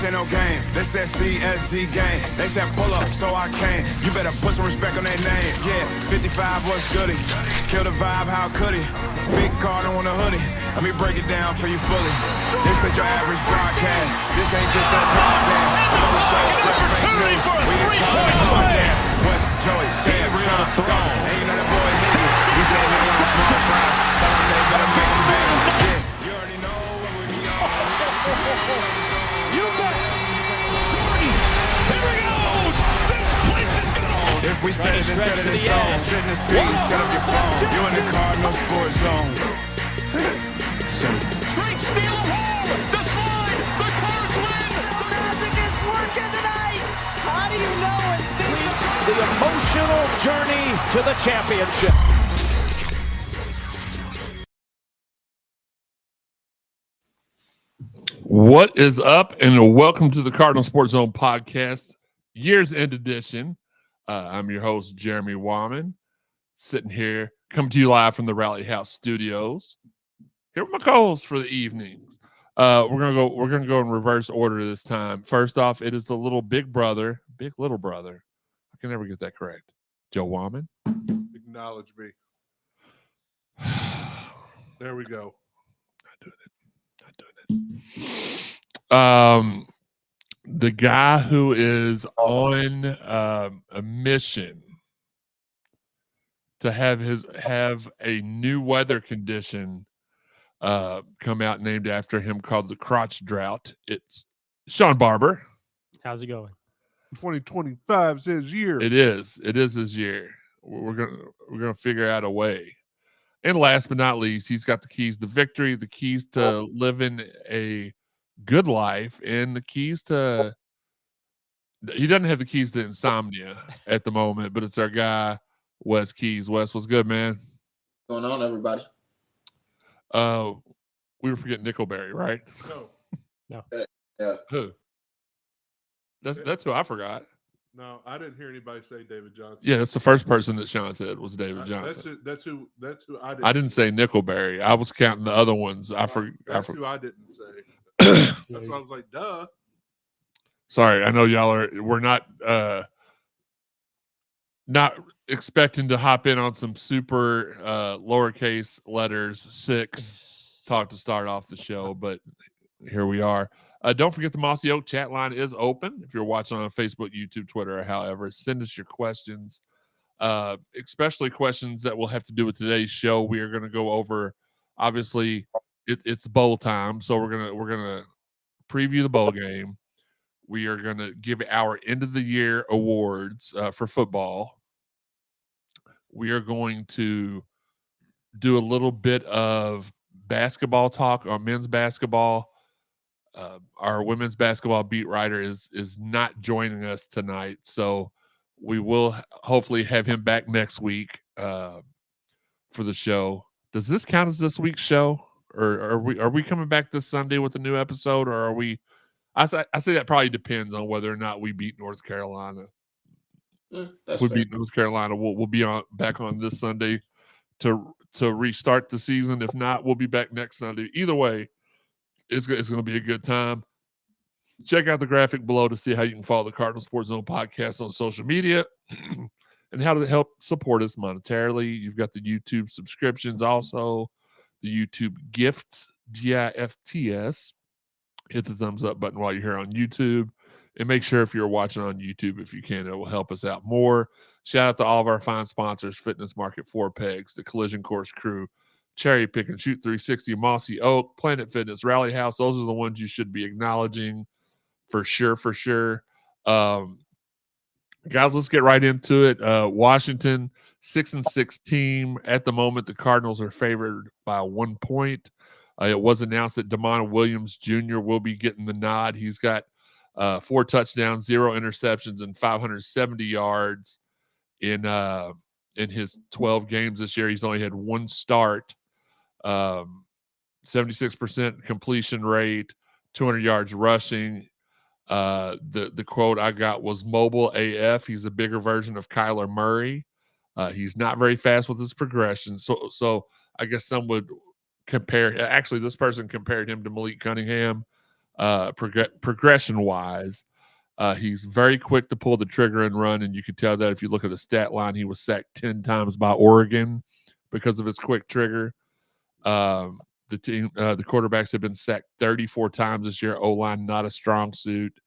ain't no game. This that CSZ game. They said pull up, so I came. You better put some respect on their name. Yeah, 55 was goody. Kill the vibe, how could he? Big Cardinal on the hoodie. Let me break it down for you fully. This ain't your average broadcast. This ain't just no podcast. I'm on the show, spread fake news. We just call it a podcast. West, Joey, Shawn, Dalton. And you know that boy hit you. He said he want a small fry. Tell him they better make him big. Yeah, you already know what we be on. You bet. Jordan, here it goes. This place is gone. If we set it and set it in stone, sit in the seat, set up your phone. You in the Cardinal Sports Zone. Straight steal a hole. The slide. The Cards win. The magic is working tonight. How do you know when things are The emotional journey to the championship. What is up, and welcome to the Cardinal Sports Zone Podcast, Year's End Edition. I'm your host, Jeremy Wahman, sitting here, coming to you live from the Rally House Studios. Here are my co-hosts for the evenings. We're gonna go in reverse order this time. First off, it is the little big little brother. I can never get that correct. Joe Wahman. Acknowledge me. There we go. Not doing it. The guy who is on a mission to have a new weather condition come out named after him called the crotch drought. It's Sean Barber. How's it going? 2025 is his year. It is his year. We're gonna figure out a way. And last but not least, he's got the keys to victory, the keys to living a good life, and the keys to – he doesn't have the keys to insomnia at the moment, but it's our guy, Wes Keys. Wes, what's good, man? What's going on, everybody? We were forgetting Nickelberry, right? No. Yeah. Who? That's who I forgot. No, I didn't hear anybody say David Johnson. Yeah, that's the first person that Sean said was David Johnson. That's who I didn't say Nickelberry. I was counting the other ones. That's who I didn't say. That's why I was like, duh. Sorry, I know we're not expecting to hop in on some super lowercase letters 6 talk to start off the show, but here we are. Don't forget the Mossy Oak chat line is open. If you're watching on Facebook, YouTube, Twitter, or however, send us your questions, especially questions that will have to do with today's show. We are going to go over, obviously, it's bowl time, so we're gonna preview the bowl game. We are going to give our end of the year awards for football. We are going to do a little bit of basketball talk on men's basketball. Our women's basketball beat writer is not joining us tonight, so we will hopefully have him back next week for the show. Does this count as this week's show, or are we coming back this Sunday with a new episode, or are we? I say that probably depends on whether or not we beat North Carolina. If we beat North Carolina, we'll be back on this Sunday to restart the season. If not, we'll be back next Sunday. Either way, it's going to be a good time. Check out the graphic below to see how you can follow the Cardinal Sports Zone podcast on social media and how to help support us monetarily. You've got the YouTube subscriptions, also the YouTube gifts, GIFTS. Hit the thumbs up button while you're here on YouTube. And make sure if you're watching on YouTube, if you can, it will help us out more. Shout out to all of our fine sponsors, Fitness Market, 4 Pegs, the Collision Course Crew, Cherry Pick and Shoot 360, Mossy Oak, Planet Fitness, Rally House. Those are the ones you should be acknowledging for sure. Guys, let's get right into it. Washington, 6-6 team. At the moment, the Cardinals are favored by 1 point. It was announced that Damon Williams Jr. will be getting the nod. He's got 4 touchdowns, 0 interceptions, and 570 yards in his 12 games this year. He's only had 1 start. 76% completion rate, 200 yards rushing. The quote I got was mobile AF. He's a bigger version of Kyler Murray. He's not very fast with his progression. So I guess some would compare. Actually, this person compared him to Malik Cunningham. progression wise. He's very quick to pull the trigger and run, and you can tell that if you look at the stat line, he was sacked 10 times by Oregon because of his quick trigger. The quarterbacks have been sacked 34 times this year. O-line not a strong suit.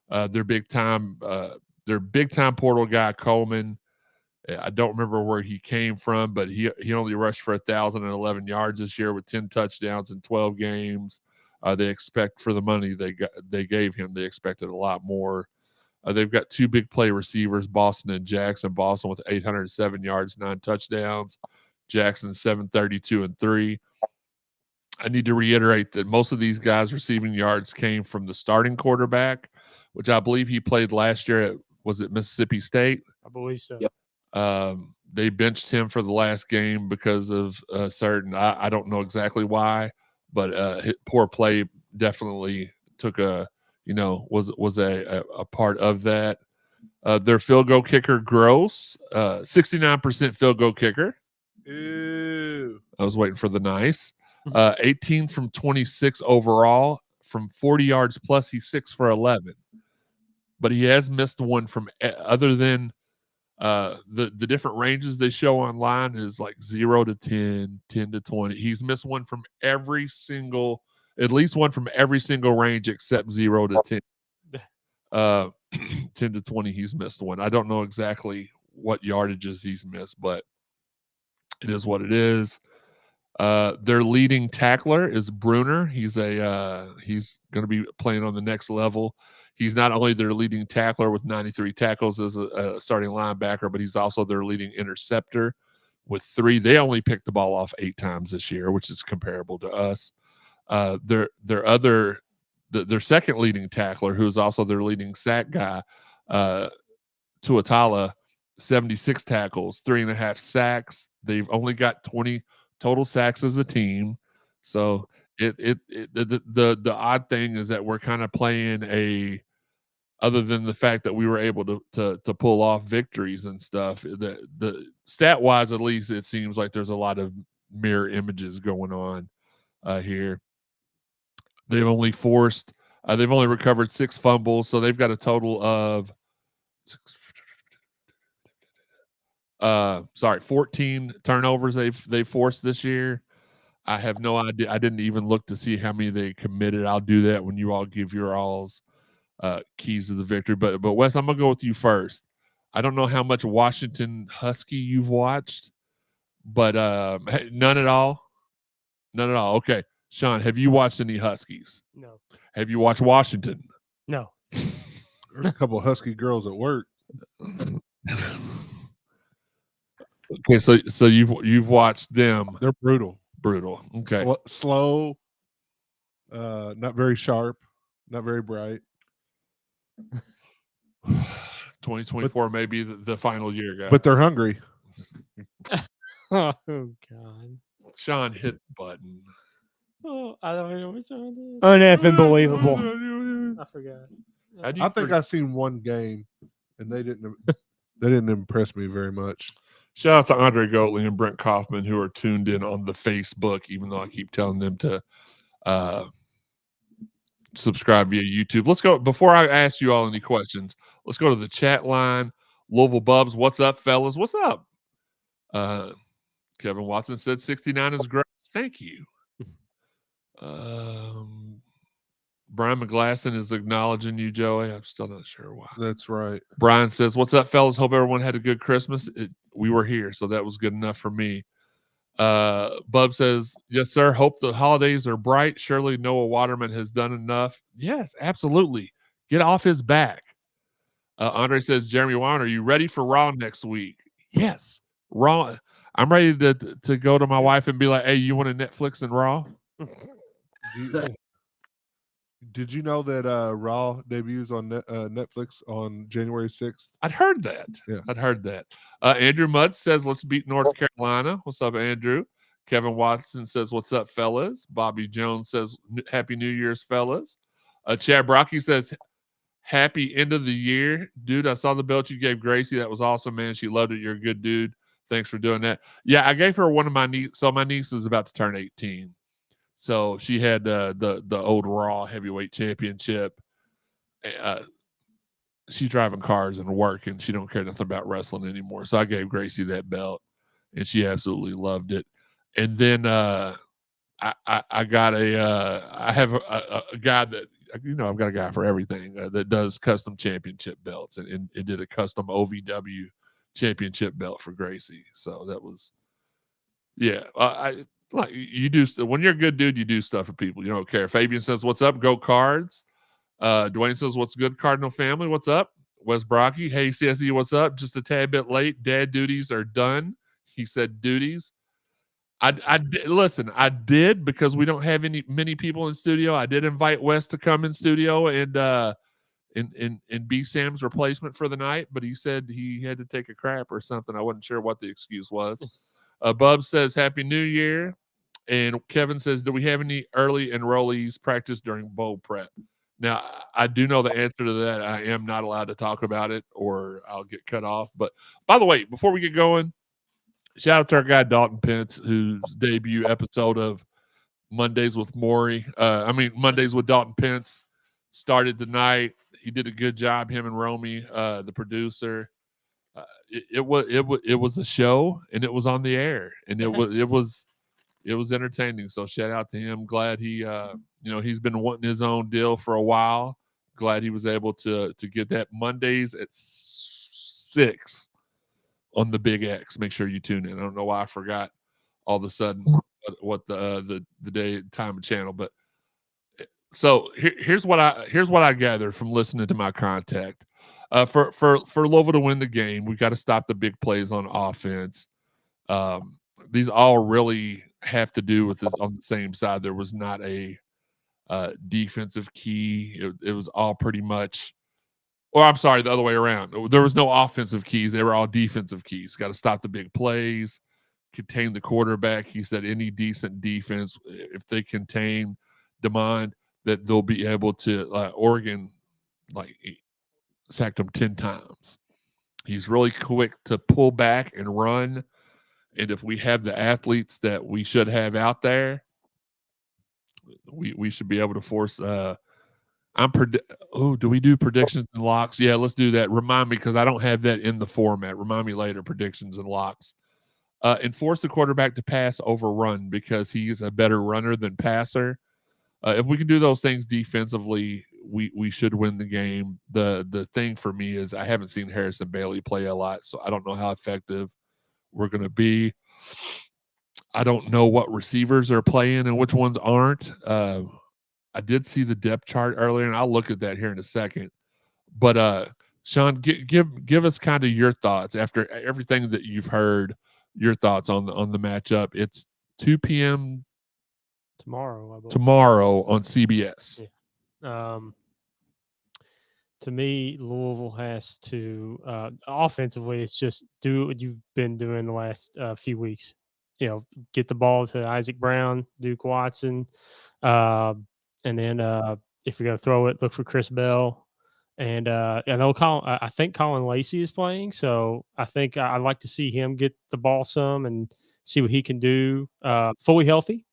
Their big time portal guy Coleman. I don't remember where he came from, but he only rushed for 1,011 yards this year with 10 touchdowns in 12 games. They expect for the money they gave him, they expected a lot more. They've got two big play receivers, Boston and Jackson. Boston with 807 yards, 9 touchdowns. Jackson 732 and 3. I need to reiterate that most of these guys' receiving yards came from the starting quarterback, which I believe he played last year at, was it Mississippi State? I believe so. Yep. They benched him for the last game because of I don't know exactly why, but poor play definitely took was a part of that. Their field goal kicker, Gross, 69% field goal kicker. Ew. I was waiting for the nice. 18 from 26 overall. From 40 yards plus, he's 6 for 11. But he has missed one from other than the different ranges they show online is like 0 to 10, 10 to 20. He's missed one from at least one from every single range except 0 to 10. 10 to 20, he's missed one. I don't know exactly what yardages he's missed, but it is what it is. Their leading tackler is Bruner. He's going to be playing on the next level. He's not only their leading tackler with 93 tackles as a starting linebacker, but he's also their leading interceptor with 3. They only picked the ball off 8 times this year, which is comparable to us. Their second leading tackler, who's also their leading sack guy, Tuatala, 76 tackles, 3.5 sacks. They've only got 20 total sacks as a team. So the odd thing is that we're kind of playing other than the fact that we were able to pull off victories and stuff, the stat wise, at least it seems like there's a lot of mirror images going on here. They've only recovered 6 fumbles. So they've got a total of 14 turnovers they've forced this year. I have no idea. I didn't even look to see how many they committed. I'll do that when you all give your all's keys to the victory. But Wes, I'm gonna go with you first. I don't know how much Washington Husky you've watched, but none at all. None at all. Okay, Sean, have you watched any Huskies? No. Have you watched Washington? No. There's a couple of Husky girls at work. Okay, so you've watched them. They're brutal. Okay. Slow, not very sharp, not very bright. 2024 may be the final year, guys. But they're hungry. Oh God. Sean hit the button. Oh, I don't know which one it is. Uneffing believable. I forgot. I think I've seen one game, and they didn't impress me very much. Shout out to Andre Goetling and Brent Kaufman, who are tuned in on the Facebook, even though I keep telling them to subscribe via YouTube. Let's go. Before I ask you all any questions, let's go to the chat line. Louisville Bubs, what's up, fellas? What's up? Kevin Watson said 69 is great. Thank you. Brian McGlasson is acknowledging you, Joey. I'm still not sure why. That's right. Brian says, what's up, fellas? Hope everyone had a good Christmas. We were here, so that was good enough for me. Bub says, yes, sir. Hope the holidays are bright. Surely Noah Waterman has done enough. Yes, absolutely. Get off his back. Andre says, Jeremy Wan, are you ready for Raw next week? Yes. Raw. I'm ready to go to my wife and be like, hey, you want to Netflix and Raw? Did you know that Raw debuts on Netflix on January 6th? I'd heard that. Yeah. I'd heard that. Andrew Mudd says, let's beat North Carolina. What's up, Andrew? Kevin Watson says, what's up, fellas? Bobby Jones says, happy New Year's, fellas. Chad Brocky says, happy end of the year. Dude, I saw the belt you gave Gracie. That was awesome, man. She loved it. You're a good dude. Thanks for doing that. Yeah, I gave her one of my nieces. So my niece is about to turn 18. So she had the old Raw heavyweight championship. She's driving cars and working. She don't care nothing about wrestling anymore. So I gave Gracie that belt, and she absolutely loved it. And then I got I have a guy that, I've got a guy for everything that does custom championship belts, and did a custom OVW championship belt for Gracie. So that was, I like you do when you're a good dude, you do stuff for people. You don't care. Fabian says, "What's up? Go Cards." Dwayne says, "What's good, Cardinal family? What's up?" Wes Brocky, "Hey CSZ, what's up? Just a tad bit late. Dad duties are done." He said duties. Listen, I did, because we don't have many people in studio. I did invite Wes to come in studio and be Sam's replacement for the night, but he said he had to take a crap or something. I wasn't sure what the excuse was. Bub says, "Happy New Year." And Kevin says, "Do we have any early enrollees practice during bowl prep?" Now, I do know the answer to that. I am not allowed to talk about it or I'll get cut off. But by the way, before we get going, shout out to our guy Dalton Pence, whose debut episode of Mondays with Mondays with Dalton Pence started tonight. He did a good job, him and Romy, the producer. It was a show, and it was on the air, and it was entertaining. So shout out to him. Glad he he's been wanting his own deal for a while. Glad he was able to get that. Mondays at 6 on the Big X. Make sure you tune in. I don't know why I forgot all of a sudden what the day time of channel, but so here's what I gathered from listening to my contact. For Louisville to win the game, we got to stop the big plays on offense. These all really have to do with this on the same side. There was not a defensive key. It was all pretty much, or I'm sorry, the other way around. There was no offensive keys. They were all defensive keys. Got to stop the big plays, contain the quarterback. He said any decent defense, if they contain DeMond, that they'll be able to, Oregon, sacked him 10 times. He's really quick to pull back and run. And if we have the athletes that we should have out there, we should be able to force. Do we do predictions and locks? Yeah, let's do that. Remind me, because I don't have that in the format. Remind me later, predictions and locks. And force the quarterback to pass over run, because he's a better runner than passer. If we can do those things defensively, we should win the game. The thing for me is I haven't seen Harrison Bailey play a lot, so I don't know how effective we're going to be. I don't know what receivers are playing and which ones aren't. I did see the depth chart earlier, and I'll look at that here in a second. But Sean, give us kind of your thoughts after everything that you've heard. Your thoughts on the matchup. It's 2 p.m. tomorrow on CBS. Yeah. To me, Louisville has to offensively. It's just do what you've been doing the last few weeks. Get the ball to Isaac Brown, Duke Watson, and then if you're going to throw it, look for Chris Bell. And I know I think Colin Lacey is playing, so I think I'd like to see him get the ball some and see what he can do fully healthy.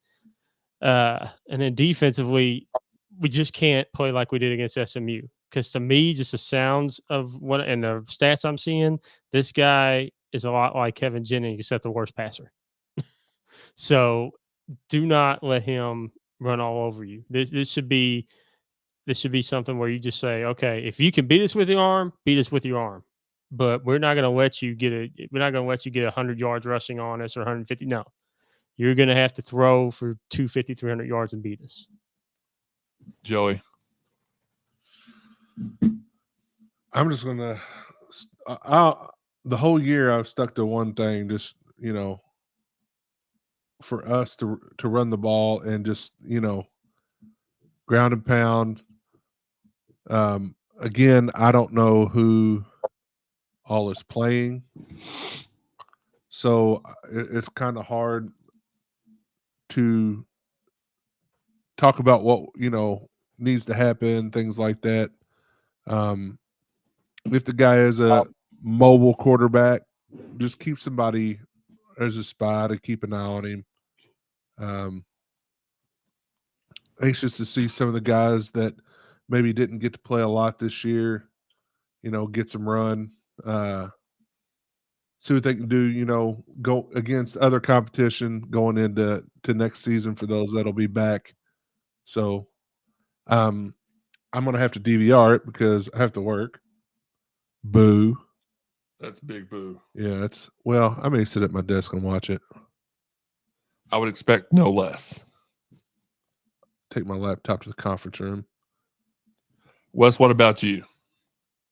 And then defensively, we just can't play like we did against SMU. Because to me, just the sounds of what and the stats I'm seeing, this guy is a lot like Kevin Jennings, except the worst passer. So do not let him run all over you. This should be something where you just say, okay, if you can beat us with your arm, beat us with your arm. But we're not going to let you get 100 yards rushing on us or 150. No, you're going to have to throw for 250, 300 yards and beat us. Joey. I'm just gonna. The whole year I've stuck to one thing, just for us to run the ball and just ground and pound. Again, I don't know who all is playing, so it's kind of hard to talk about what needs to happen, things like that. If the guy is a mobile quarterback, just keep somebody as a spy to keep an eye on him. anxious to see some of the guys that maybe didn't get to play a lot this year, get some run. See what they can do, go against other competition going into next season for those that'll be back. So I'm going to have to DVR it because I have to work. Boo. That's big boo. Yeah, I may sit at my desk and watch it. I would expect no less. Take my laptop to the conference room. Wes, what about you?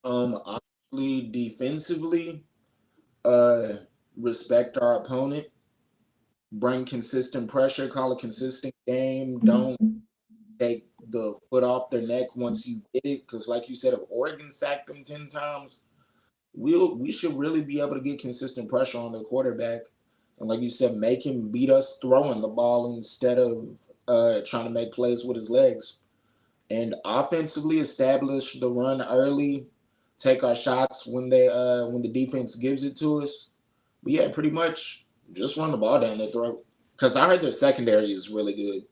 Obviously, defensively, respect our opponent, bring consistent pressure, call a consistent game. Don't take the foot off their neck once you get it, because like you said, if Oregon sacked them 10 times, we should really be able to get consistent pressure on the quarterback. And like you said, make him beat us throwing the ball instead of trying to make plays with his legs. And offensively, establish the run early, take our shots when the defense gives it to us. But yeah, pretty much just run the ball down their throat. Because I heard their secondary is really good.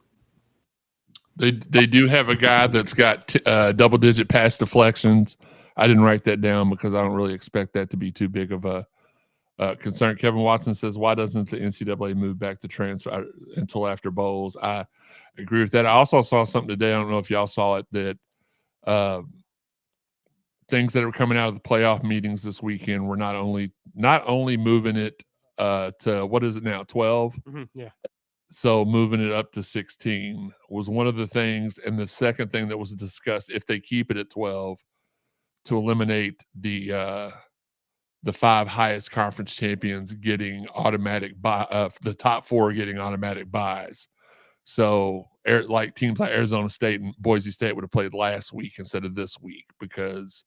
They do have a guy that's got double-digit pass deflections. I didn't write that down because I don't really expect that to be too big of a concern. Kevin Watson says, why doesn't the NCAA move back to transfer until after bowls? I agree with that. I also saw something today. I don't know if y'all saw it, that things that are coming out of the playoff meetings this weekend were not only moving it to, what is it now, 12? Mm-hmm, yeah. So moving it up to 16 was one of the things. And the second thing that was discussed, if they keep it at 12, to eliminate the 5 highest conference champions getting automatic the top 4 getting automatic buys. So like teams like Arizona State and Boise State would have played last week instead of this week because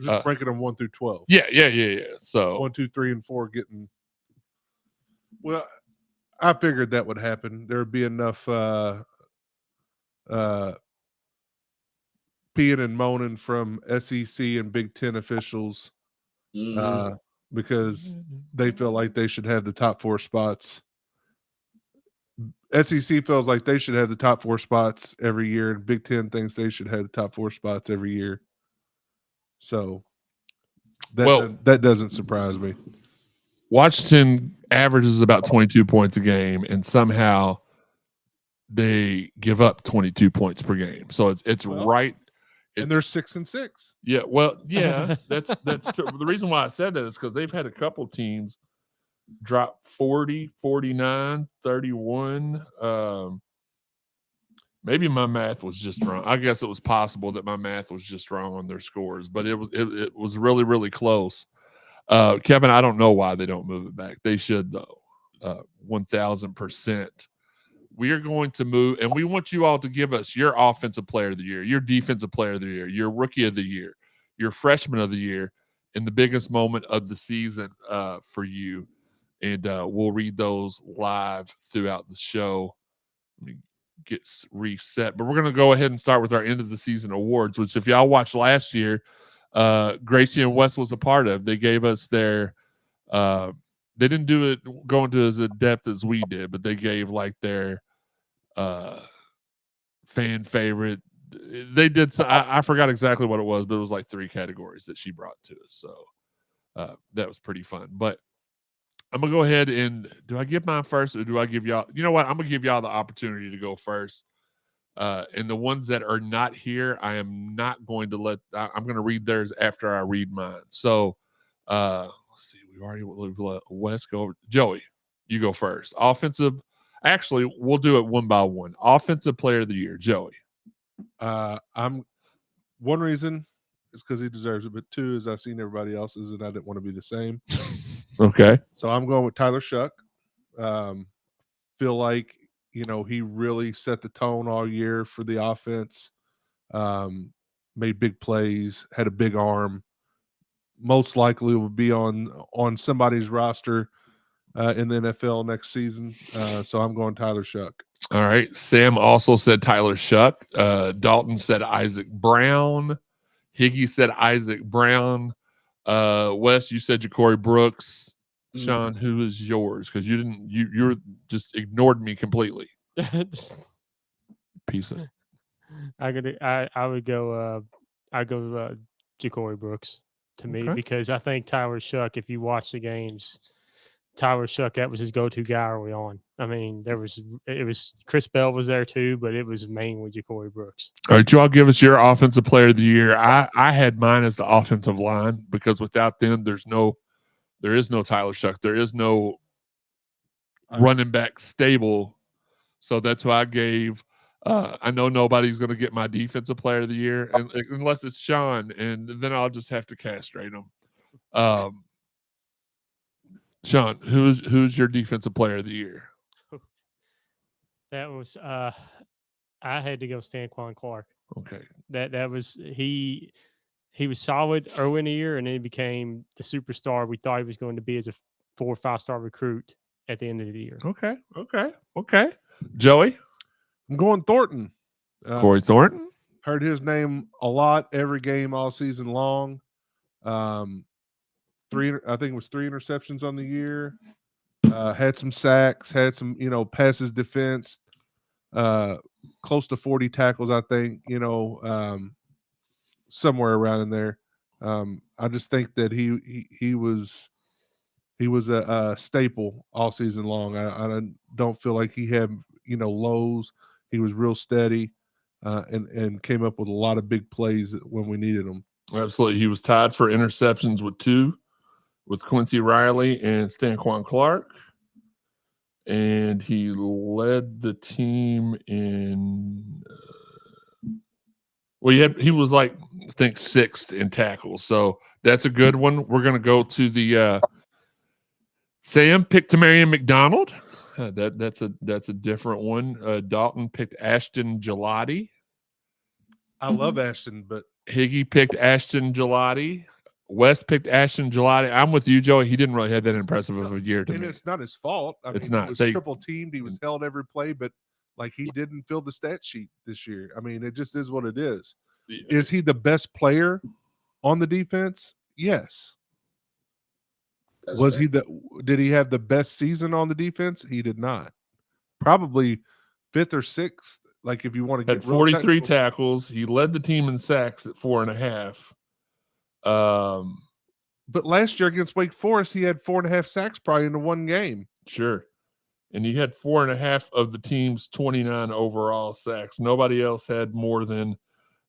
just breaking them 1 through 12. Yeah. So 1, 2, 3, and 4 getting. Well, I figured that would happen. There would be enough peeing and moaning from SEC and Big Ten officials because they feel like they should have the top 4 spots. SEC feels like they should have the top 4 spots every year, and Big Ten thinks they should have the top 4 spots every year. So that doesn't surprise me. Washington averages about 22 points a game, and somehow they give up 22 points per game. So it's right. And they're 6-6. Yeah. Well, yeah, that's true. The reason why I said that is because they've had a couple teams drop 40, 49, 31. Maybe my math was just wrong. I guess it was possible that my math was just wrong on their scores, but it was really, really close. Kevin, I don't know why they don't move it back. They should, though. 1,000%. We are going to move, and we want you all to give us your offensive player of the year, your defensive player of the year, your rookie of the year, your freshman of the year, and the biggest moment of the season for you. And we'll read those live throughout the show. Let me get reset. But we're going to go ahead and start with our end of the season awards, which if y'all watched last year, Gracie and Wes was a part of. They gave us their they didn't do it go into as in depth as we did, but they gave like their fan favorite. They did. I forgot exactly what it was, but it was like 3 categories that she brought to us. So that was pretty fun. But I'm gonna go ahead and do I give mine first, or do I give y'all? You know what? I'm gonna give y'all the opportunity to go first. And the ones that are not here, I am not going to let. I'm going to read theirs after I read mine. So let's see. We've already let Wes go over. Joey, you go first. Offensive. Actually, we'll do it one by one. Offensive player of the year, Joey. I'm one reason is because he deserves it, but 2 is I've seen everybody else's and I didn't want to be the same. Okay. So I'm going with Tyler Shuck. Feel like he really set the tone all year for the offense. Made big plays, had a big arm. Most likely will be on somebody's roster in the NFL next season. So I'm going Tyler Shuck. All right. Sam also said Tyler Shuck. Dalton said Isaac Brown. Higgy said Isaac Brown. Wes, you said Ja'Cory Brooks. Sean, who is yours? Because you just ignored me completely. Piece of I would go. I go Ja'Cory Brooks to me Okay. because I think Tyler Shuck. If you watch the games, Tyler Shuck, that was his go-to guy early on. I mean, it was Chris Bell was there too, but it was mainly Ja'Cory Brooks. All right, you all give us your offensive player of the year. I had mine as the offensive line because without them, there is no Tyler Shuck. There is no running back stable. So that's why I gave. I know nobody's going to get my defensive player of the year unless it's Shawn, and then I'll just have to castrate him. Shawn, who's your defensive player of the year? That was I had to go Stanquan Clark. Okay. That was he was solid early in the year, and then he became the superstar we thought he was going to be as a 4 or 5-star recruit at the end of the year. Okay. Joey? I'm going Thornton. Corey Thornton? Heard his name a lot every game all season long. I think it was 3 interceptions on the year. Had some sacks, had some, passes defense, close to 40 tackles, I think, somewhere around in there. I just think that he was a staple all season long. I don't feel like he had, lows. He was real steady and came up with a lot of big plays when we needed them. Absolutely. He was tied for interceptions with 2 with Quincy Riley and Stanquan Clark. And he led the team in he was like, I think 6th in tackles. So that's a good one. We're going to go to the Sam picked Tamarian McDonald. That's a different one. Dalton picked Ashton Gelati. I love Ashton, but Higgy picked Ashton Gelati. West picked Ashton Gelati. I'm with you, Joey. He didn't really have that impressive of a year to me. It's not his fault. It's mean, not. He was triple teamed. He was held every play, but he didn't fill the stat sheet this year. I mean, it just is what it is. Is he the best player on the defense? Yes. Did he have the best season on the defense? He did not. Probably 5th or 6th. Like if you want to get 43 tackles. He led the team in sacks at 4.5. But last year against Wake Forest, he had 4.5 sacks probably in the one game. Sure. And he had 4.5 of the team's 29 overall sacks. Nobody else had more than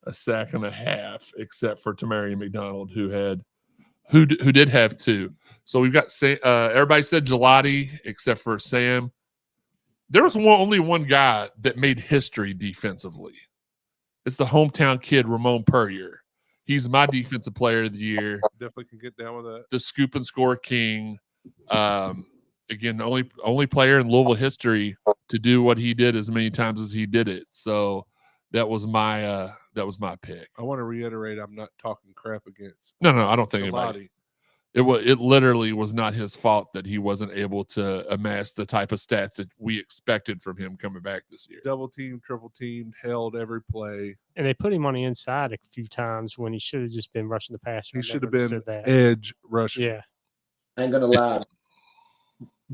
a sack and a half, except for Tamarian McDonald, who did have 2. So we've got everybody said Gelati except for Sam. There was only one guy that made history defensively. It's the hometown kid, Ramon Puryear. He's my defensive player of the year. Definitely can get down with that. The scoop and score king. Again, the only player in Louisville history to do what he did as many times as he did it. So that was my pick. I want to reiterate, I'm not talking crap against. No, I don't think anybody. It literally was not his fault that he wasn't able to amass the type of stats that we expected from him coming back this year. Double teamed, triple teamed, held every play. And they put him on the inside a few times when he should have just been rushing the passer. He should have been edge rushing. Yeah. I ain't gonna lie.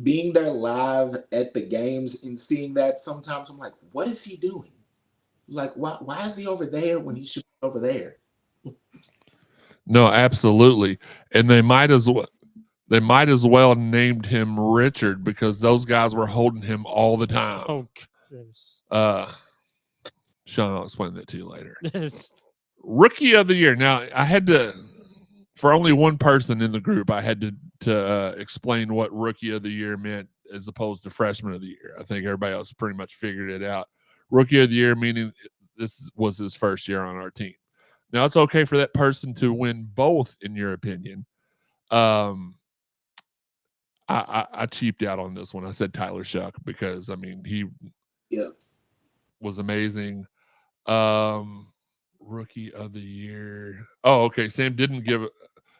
Being there live at the games and seeing that, sometimes I'm like, what is he doing? Like, why is he over there when he should be over there? No, absolutely. And they might as well named him Richard because those guys were holding him all the time. Oh, goodness. Shawn, I'll explain that to you later. Rookie of the year. Now, I had to, for only one person in the group, I had to explain what rookie of the year meant as opposed to freshman of the year. I think everybody else pretty much figured it out. Rookie of the year, meaning this was his first year on our team. Now, it's okay for that person to win both, in your opinion. I cheaped out on this one. I said Tyler Shuck because, I mean, he was amazing. Rookie of the year. Oh, okay. Sam didn't give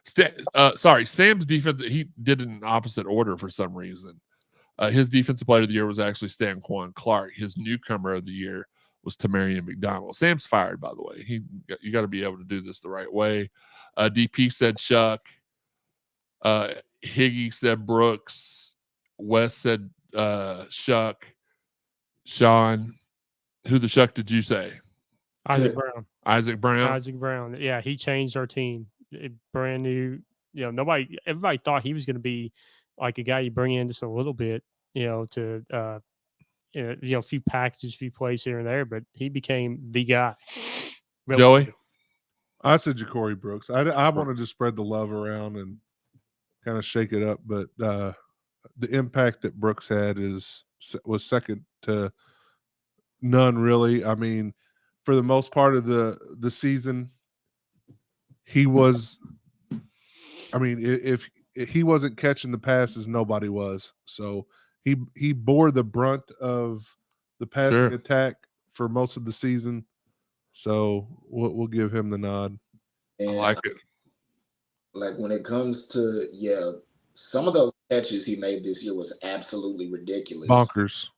Sam's defense, he did it in opposite order for some reason. His defensive player of the year was actually Stanquan Clark. His newcomer of the year was Tamarian McDonald. Sam's fired, by the way. You got to be able to do this the right way. DP said Shuck. Higgy said Brooks. Wes said Shuck. Shawn, who the Shuck did you say? Isaac Brown. Isaac Brown. Isaac Brown. Yeah, he changed our team. Brand new. Everybody thought he was going to be like a guy you bring in just a little bit, to a few packages, a few plays here and there, but he became the guy. Really. Joey? I said Ja'Cory Brooks. I wanted to spread the love around and kind of shake it up, but the impact that Brooks had was second to none, really. I mean, for the most part of the season, he was. I mean, if he wasn't catching the passes, nobody was. So he bore the brunt of the passing attack for most of the season. So we'll give him the nod. And I like it. Like when it comes to some of those catches he made this year was absolutely ridiculous. Bonkers.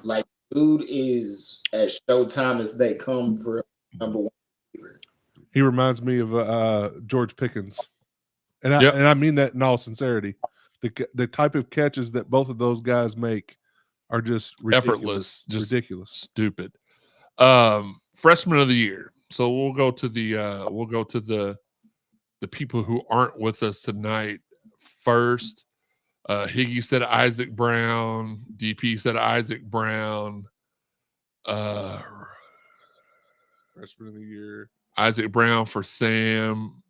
Like dude is as showtime as they come for number one receiver. He reminds me of George Pickens, and I mean that in all sincerity. The type of catches that both of those guys make are just ridiculous. Effortless, just ridiculous, stupid. Freshman of the year. So we'll go to the people who aren't with us tonight first. Higgy said Isaac Brown. DP said Isaac Brown. Freshman of the year. Isaac Brown for Sam.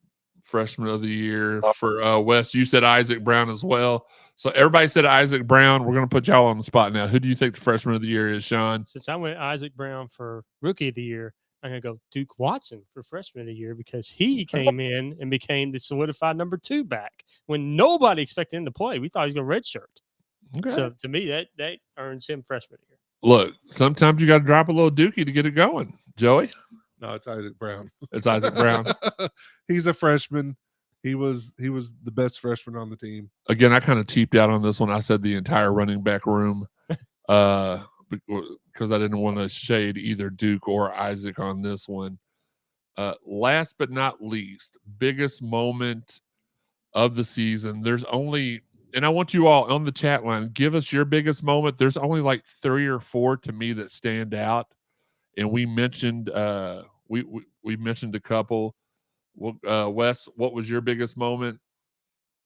Freshman of the year for Wes. You said Isaac Brown as well. So everybody said Isaac Brown. We're going to put y'all on the spot now. Who do you think the freshman of the year is, Sean? Since I went Isaac Brown for rookie of the year, I'm going to go Duke Watson for freshman of the year because he came in and became the solidified number 2 back when nobody expected him to play. We thought he was going to redshirt. Okay. So to me, that earns him freshman of the year. Look, sometimes you got to drop a little dookie to get it going. Joey? No, it's Isaac Brown. It's Isaac Brown. He's a freshman. He was the best freshman on the team. Again, I kind of cheaped out on this one. I said the entire running back room because I didn't want to shade either Duke or Isaac on this one. Last but not least, biggest moment of the season. There's only, and I want you all on the chat line, give us your biggest moment. There's only like 3 or 4 to me that stand out. And we mentioned we mentioned a couple. Wes, what was your biggest moment?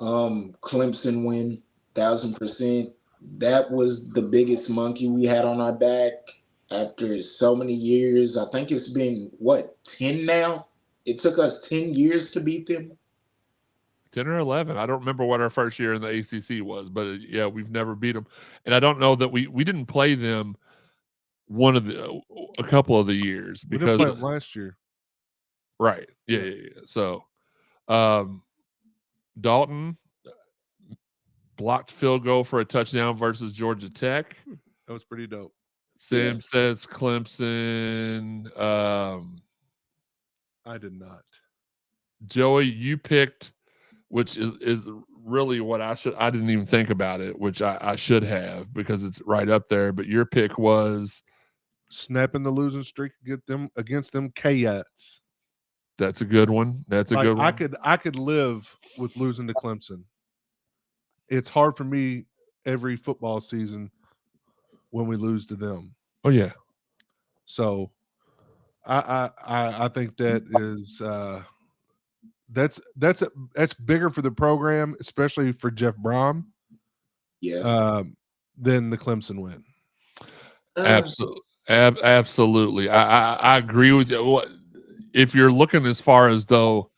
Clemson win, 1,000%. That was the biggest monkey we had on our back after so many years. I think it's been 10 now? It took us 10 years to beat them. 10 or 11. I don't remember what our first year in the ACC was, but yeah, we've never beat them. And I don't know that we didn't play them a couple of the years because we didn't play last year. Right. Yeah. So, Dalton blocked field goal for a touchdown versus Georgia Tech. That was pretty dope. Sam says Clemson. I did not. Joey, you picked, which is really what I didn't even think about it, which I should have because it's right up there. But your pick was snapping the losing streak against them Cats. That's a good one. That's a good one. I could live with losing to Clemson. It's hard for me every football season when we lose to them. Oh yeah. So I think that is that's bigger for the program, especially for Jeff Brom. Yeah. Than the Clemson win. Absolutely. Absolutely. I agree with you. If you're looking as far as though,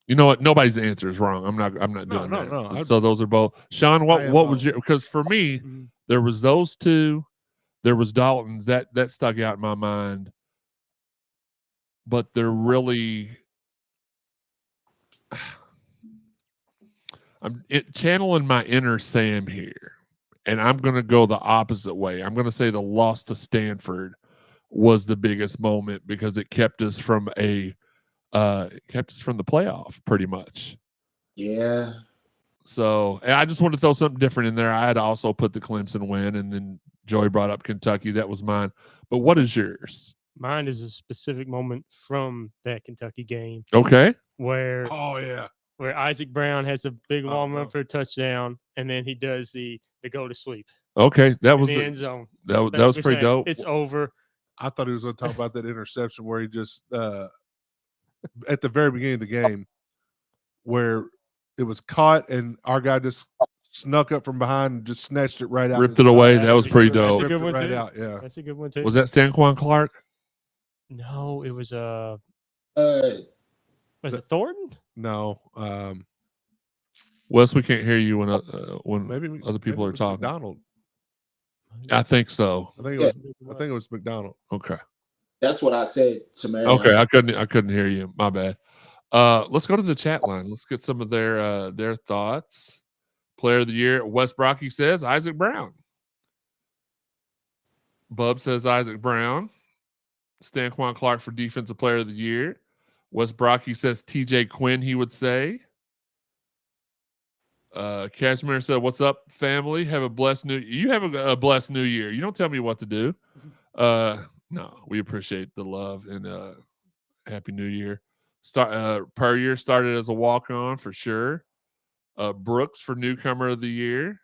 you know what, nobody's answer is wrong. I'm not doing that. No. So those are both. Sean, what was your, because for me, there was those two, there was Dalton's that stuck out in my mind, but they're really, I'm channeling my inner Sam here. And I'm going to go the opposite way. I'm going to say the loss to Stanford was the biggest moment because it kept us from the playoff pretty much. Yeah. So I just wanted to throw something different in there. I had also put the Clemson win, and then Joey brought up Kentucky. That was mine. But what is yours? Mine is a specific moment from that Kentucky game. Okay. Where where Isaac Brown has a big long run for a touchdown, and then he does the go to sleep. Okay, that in was the end zone. that was Basically pretty saying, dope. It's over. I thought he was going to talk about that interception where he just at the very beginning of the game where it was caught and our guy just snuck up from behind and just snatched it right out. Ripped it away. That was pretty That's dope. a good one right too. out. Yeah. That's a good one too. Was that Stanquan Clark? No, it was was it Thornton? No. Wes, we can't hear you when Maybe other people maybe are it was talking. McDonald. I think so. I think it was McDonald. Okay. That's what I said to Mary. Okay, I couldn't hear you. My bad. Let's go to the chat line. Let's get some of their thoughts. Player of the year, Wes Brocky says Isaac Brown. Bub says Isaac Brown. Stanquan Clark for defensive player of the year. Wes Brocky says TJ Quinn, he would say. Cashmere said, "What's up, family? Have a blessed you have a blessed new year. You don't tell me what to do." No, we appreciate the love and happy new year. Puryear started as a walk-on for sure. Brooks for newcomer of the year.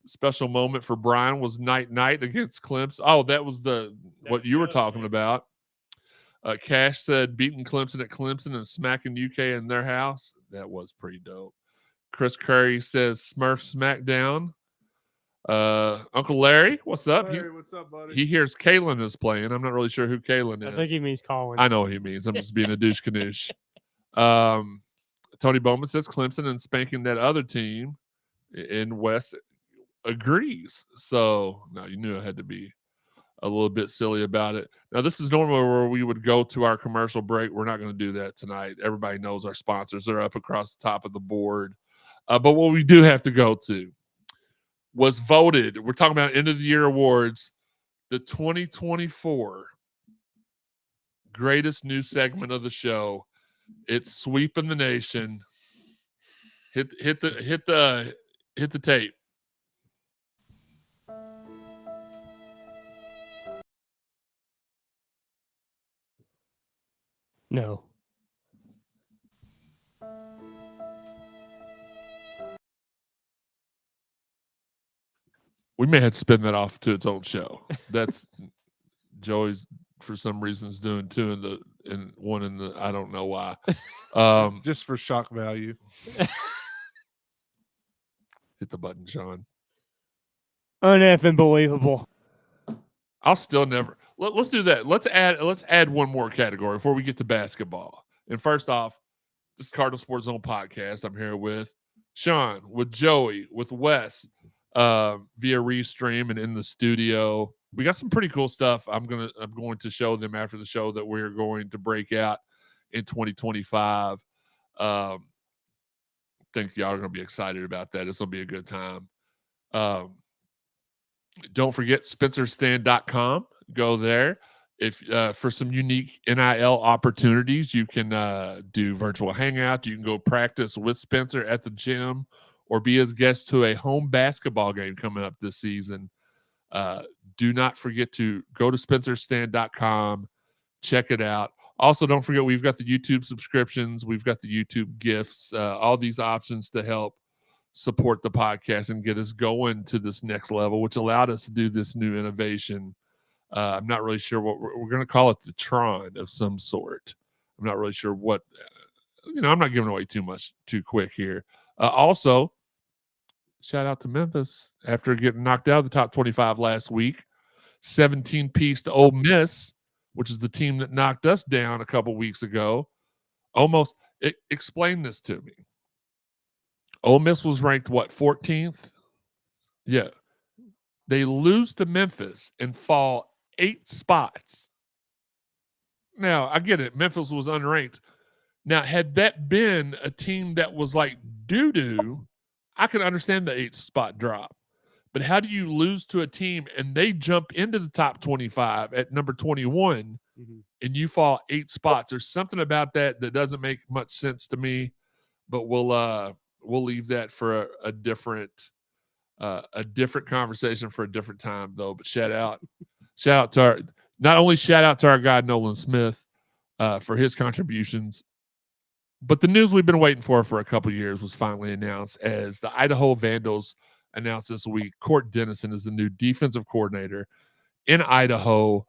Special moment for Brian was night against Clemson. Oh, that was what you were talking about. Cash said beating Clemson at Clemson and smacking UK in their house. That was pretty dope. Chris Curry says Smurf Smackdown. Uncle Larry, what's up? What's up, buddy? He hears Kalen is playing. I'm not really sure who Kalen is. I think he means Colin. I know what he means. I'm just being a douche canoosh. Tony Bowman says Clemson and spanking that other team. And Wes agrees. So, no, you knew I had to be a little bit silly about it. Now, this is normally where we would go to our commercial break. We're not going to do that tonight. Everybody knows our sponsors are up across the top of the board. But what we do have to go to was voted. We're talking about end of the year awards. The 2024 greatest new segment of the show. It's sweeping the nation. Hit the tape. No. We may have to spin that off to its own show. That's Joey's for some reasons doing two and one in the I don't know why. Just for shock value. Hit the button, Sean. Uneffing believable. I'll still never. Let's do that. Let's add one more category before we get to basketball. And first off, this is Cardinal Sports Zone podcast. I'm here with Sean, with Joey, with Wes, via Restream and in the studio. We got some pretty cool stuff. I'm going to show them after the show that we're going to break out in 2025. I think y'all are going to be excited about that. It's going to be a good time. Don't forget spencerstand.com. Go there. If for some unique NIL opportunities, you can do virtual hangout. You can go practice with Spencer at the gym or be his guest to a home basketball game coming up this season. Do not forget to go to spencerstand.com. Check it out. Also, don't forget we've got the YouTube subscriptions. We've got the YouTube gifts, all these options to help support the podcast and get us going to this next level, which allowed us to do this new innovation. I'm not really sure what we're going to call it, the Tron of some sort. I'm not really sure what, I'm not giving away too much too quick here. Also, shout out to Memphis after getting knocked out of the top 25 last week. 17-piece to Ole Miss, which is the team that knocked us down a couple weeks ago. Almost. Explain this to me. Ole Miss was ranked, 14th? Yeah. They lose to Memphis and fall 8 spots. Now, I get it. Memphis was unranked. Now, had that been a team that was like doo-doo, I can understand the 8th spot drop. But how do you lose to a team and they jump into the top 25 at number 21 and you fall 8 spots? There's something about that doesn't make much sense to me, but we'll leave that for a different conversation for a different time, though. But shout out to our guy Nolan Smith for his contributions. But the news we've been waiting for a couple of years was finally announced as the Idaho Vandals announced this week. Court Dennison is the new defensive coordinator in Idaho,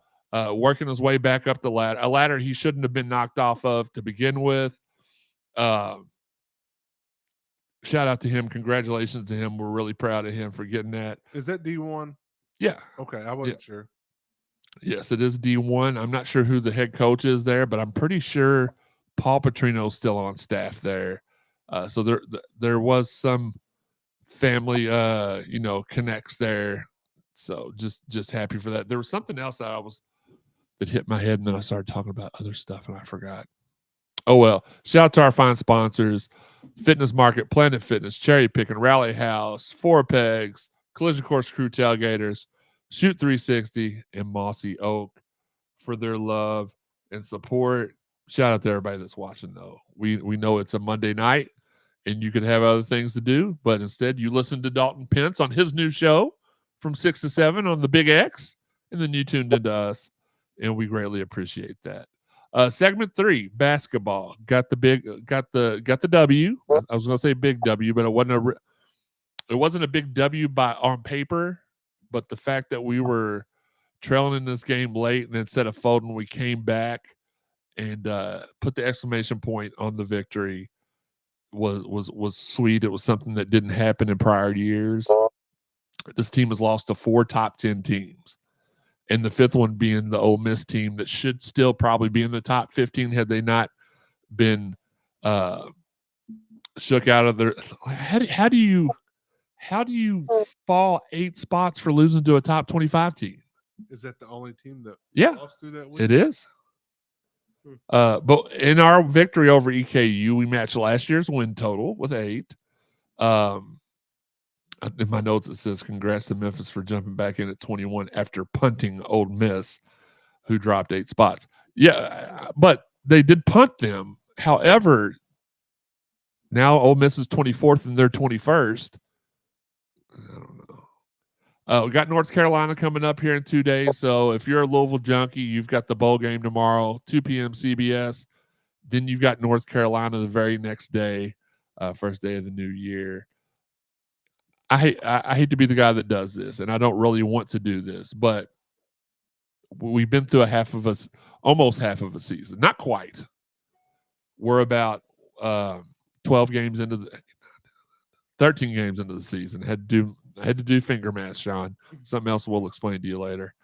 working his way back up the ladder, a ladder he shouldn't have been knocked off of to begin with. Shout out to him. Congratulations to him. We're really proud of him for getting that. Is that D1? Yeah. Okay, I wasn't sure. Yes, it is D1. I'm not sure who the head coach is there, but I'm pretty sure Paul Petrino's still on staff there. So there was some family, connects there. So just happy for that. There was something else that hit my head, and then I started talking about other stuff, and I forgot. Oh, well. Shout out to our fine sponsors, Fitness Market, Planet Fitness, Cherry Picking, Rally House, Four Pegs, Collision Course Crew Tailgaters, Shoot 360, and Mossy Oak for their love and support. Shout out to everybody that's watching, though. We know it's a Monday night, and you could have other things to do, but instead you listen to Dalton Pence on his new show from 6 to 7 on the Big X, and then you tuned into us, and we greatly appreciate that. Segment 3, basketball. Got the W. I was going to say big W, but it wasn't a big W on paper, but the fact that we were trailing in this game late, and instead of folding, we came back and put the exclamation point on the victory was sweet. It was something that didn't happen in prior years. This team has lost to 4 top 10 teams, and the 5th one being the Ole Miss team that should still probably be in the top 15 had they not been shook out of their. How do you fall 8 spots for losing to a top 25 team? Is that the only team that lost through that week? It is. But in our victory over EKU, we matched last year's win total with 8. In my notes, it says, congrats to Memphis for jumping back in at 21 after punting Ole Miss, who dropped 8 spots. Yeah, but they did punt them. However, now Ole Miss is 24th and they're 21st. I don't know. We got North Carolina coming up here in 2 days. So if you're a Louisville junkie, you've got the bowl game tomorrow, 2 p.m. CBS. Then you've got North Carolina the very next day, first day of the new year. I hate to be the guy that does this, and I don't really want to do this, but we've been through almost half of a season. Not quite. We're about 13 games into the season. Had to do finger math, Sean. Something else we'll explain to you later.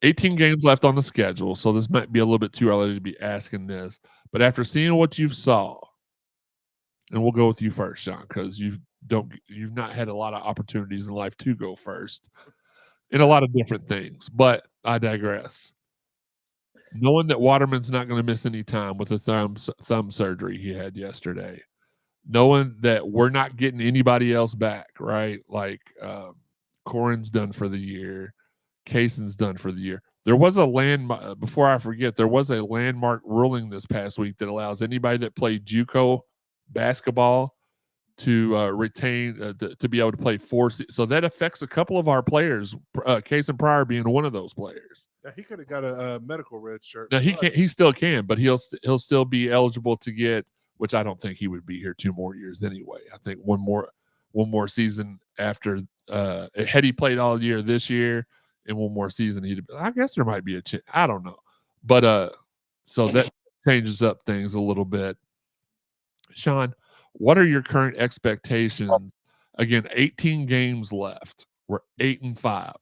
18 games left on the schedule, so this might be a little bit too early to be asking this. But after seeing what you've saw, and we'll go with you first, Sean, because you've not had a lot of opportunities in life to go first in a lot of different things. But I digress. Knowing that Waterman's not going to miss any time with the thumb surgery he had yesterday, knowing that we're not getting anybody else back, right? Like Corin's done for the year, Kaysen's done for the year. There was before I forget, there was a landmark ruling this past week that allows anybody that played JUCO basketball to retain to be able to play 4 seasons. So that affects a couple of our players. Case and Pryor being one of those players. Yeah, he could have got a medical red shirt. Now he still can, but he'll still be eligible to get. Which I don't think he would be here 2 more years anyway. I think one more season after. Had he played all year this year and one more season, I guess there might be a chance. I don't know, but so that changes up things a little bit. Sean, what are your current expectations? Again, 18 games left. We're 8-5.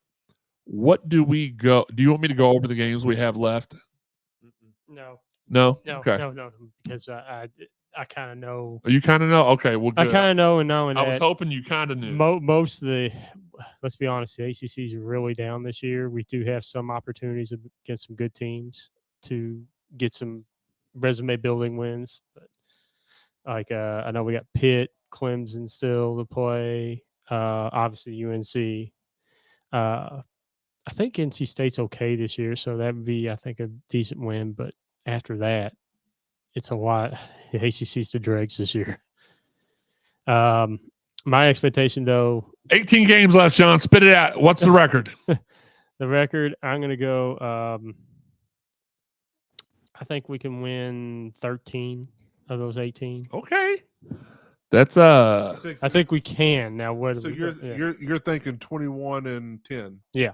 What do we go? Do you want me to go over the games we have left? No. No? No, Okay. no, because I kind of know. You kind of know? Okay, well, good. I kind of know, and knowing I was hoping you kind of knew. Most of the, let's be honest, the ACC is really down this year. We do have some opportunities against some good teams to get some resume building wins. But like I know we got Pitt, Clemson still to play. Obviously UNC. I think NC State's okay this year, so that would be, I think, a decent win. But after that, it's a lot. The ACC's the dregs this year. My expectation, though, 18 games left, Sean. Spit it out. What's the record? The record, I'm going to go. I think we can win 13 of those 18. Okay. That's I think we can now. What? So we- you're thinking 21-10. yeah.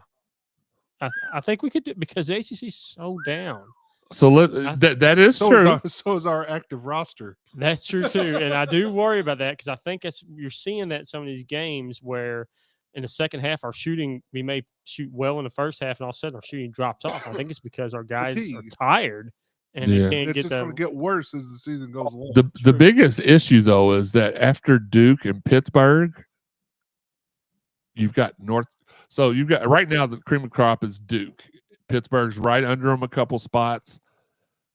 I think we could do because the ACC's so down. so that is true. So is our active roster. That's true too, and I do worry about that because I think you're seeing that in some of these games where in the second half our shooting we may shoot well in the first half and all of a sudden our shooting drops off. I think it's because our guys Fatigue. are tired and Yeah. they can't It's get just that. going to get worse as the season goes along. The True. biggest issue though is that after Duke and Pittsburgh, you've got North. So you've got right now the cream of the crop is Duke. Pittsburgh's right under them a couple spots.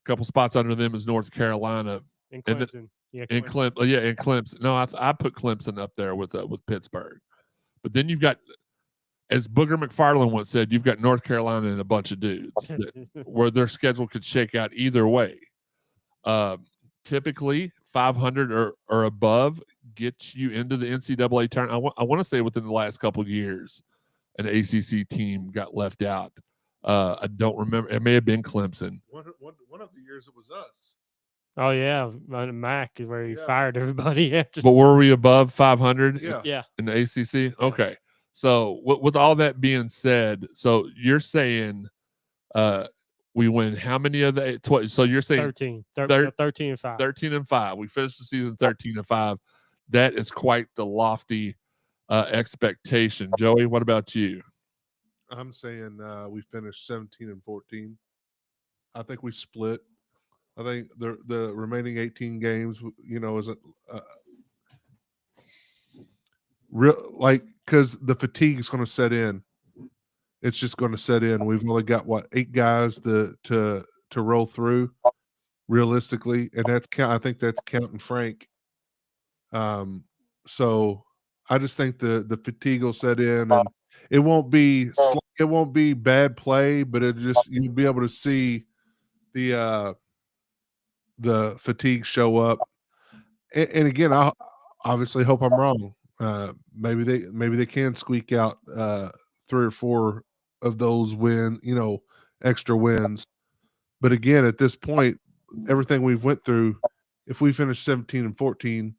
A couple spots under them is North Carolina And and Clemson. and Clemson. No, I put Clemson up there with Pittsburgh. But then you've got, as Booger McFarland once said, you've got North Carolina and a bunch of dudes where their schedule could shake out either way. Typically, 500 or above gets you into the NCAA tournament. I want to say within the last couple of years, an ACC team got left out. I don't remember. It may have been Clemson. One of the years it was us. Oh yeah, Mac is where he Yeah. fired everybody after. But were we above 500 Yeah. Yeah, in the ACC? Okay. So with all that being said, so you're saying we win how many of the 12? So you're saying 13, Thir- 13 and 5. 13-5. We finished the season 13-5. That is quite the lofty expectation. Joey, what about you? I'm saying we finished 17-14. I think we split. I think the remaining 18 games, is real because the fatigue is going to set in. It's just going to set in. We've only got 8 guys to roll through realistically, and I think that's counting Frank. So I just think the fatigue will set in, and it won't be bad play, but you'll be able to see the fatigue show up. And again, I obviously hope I'm wrong. Maybe they can squeak out 3 or 4 of those extra wins. But again, at this point, everything we've went through, if we finish 17-14,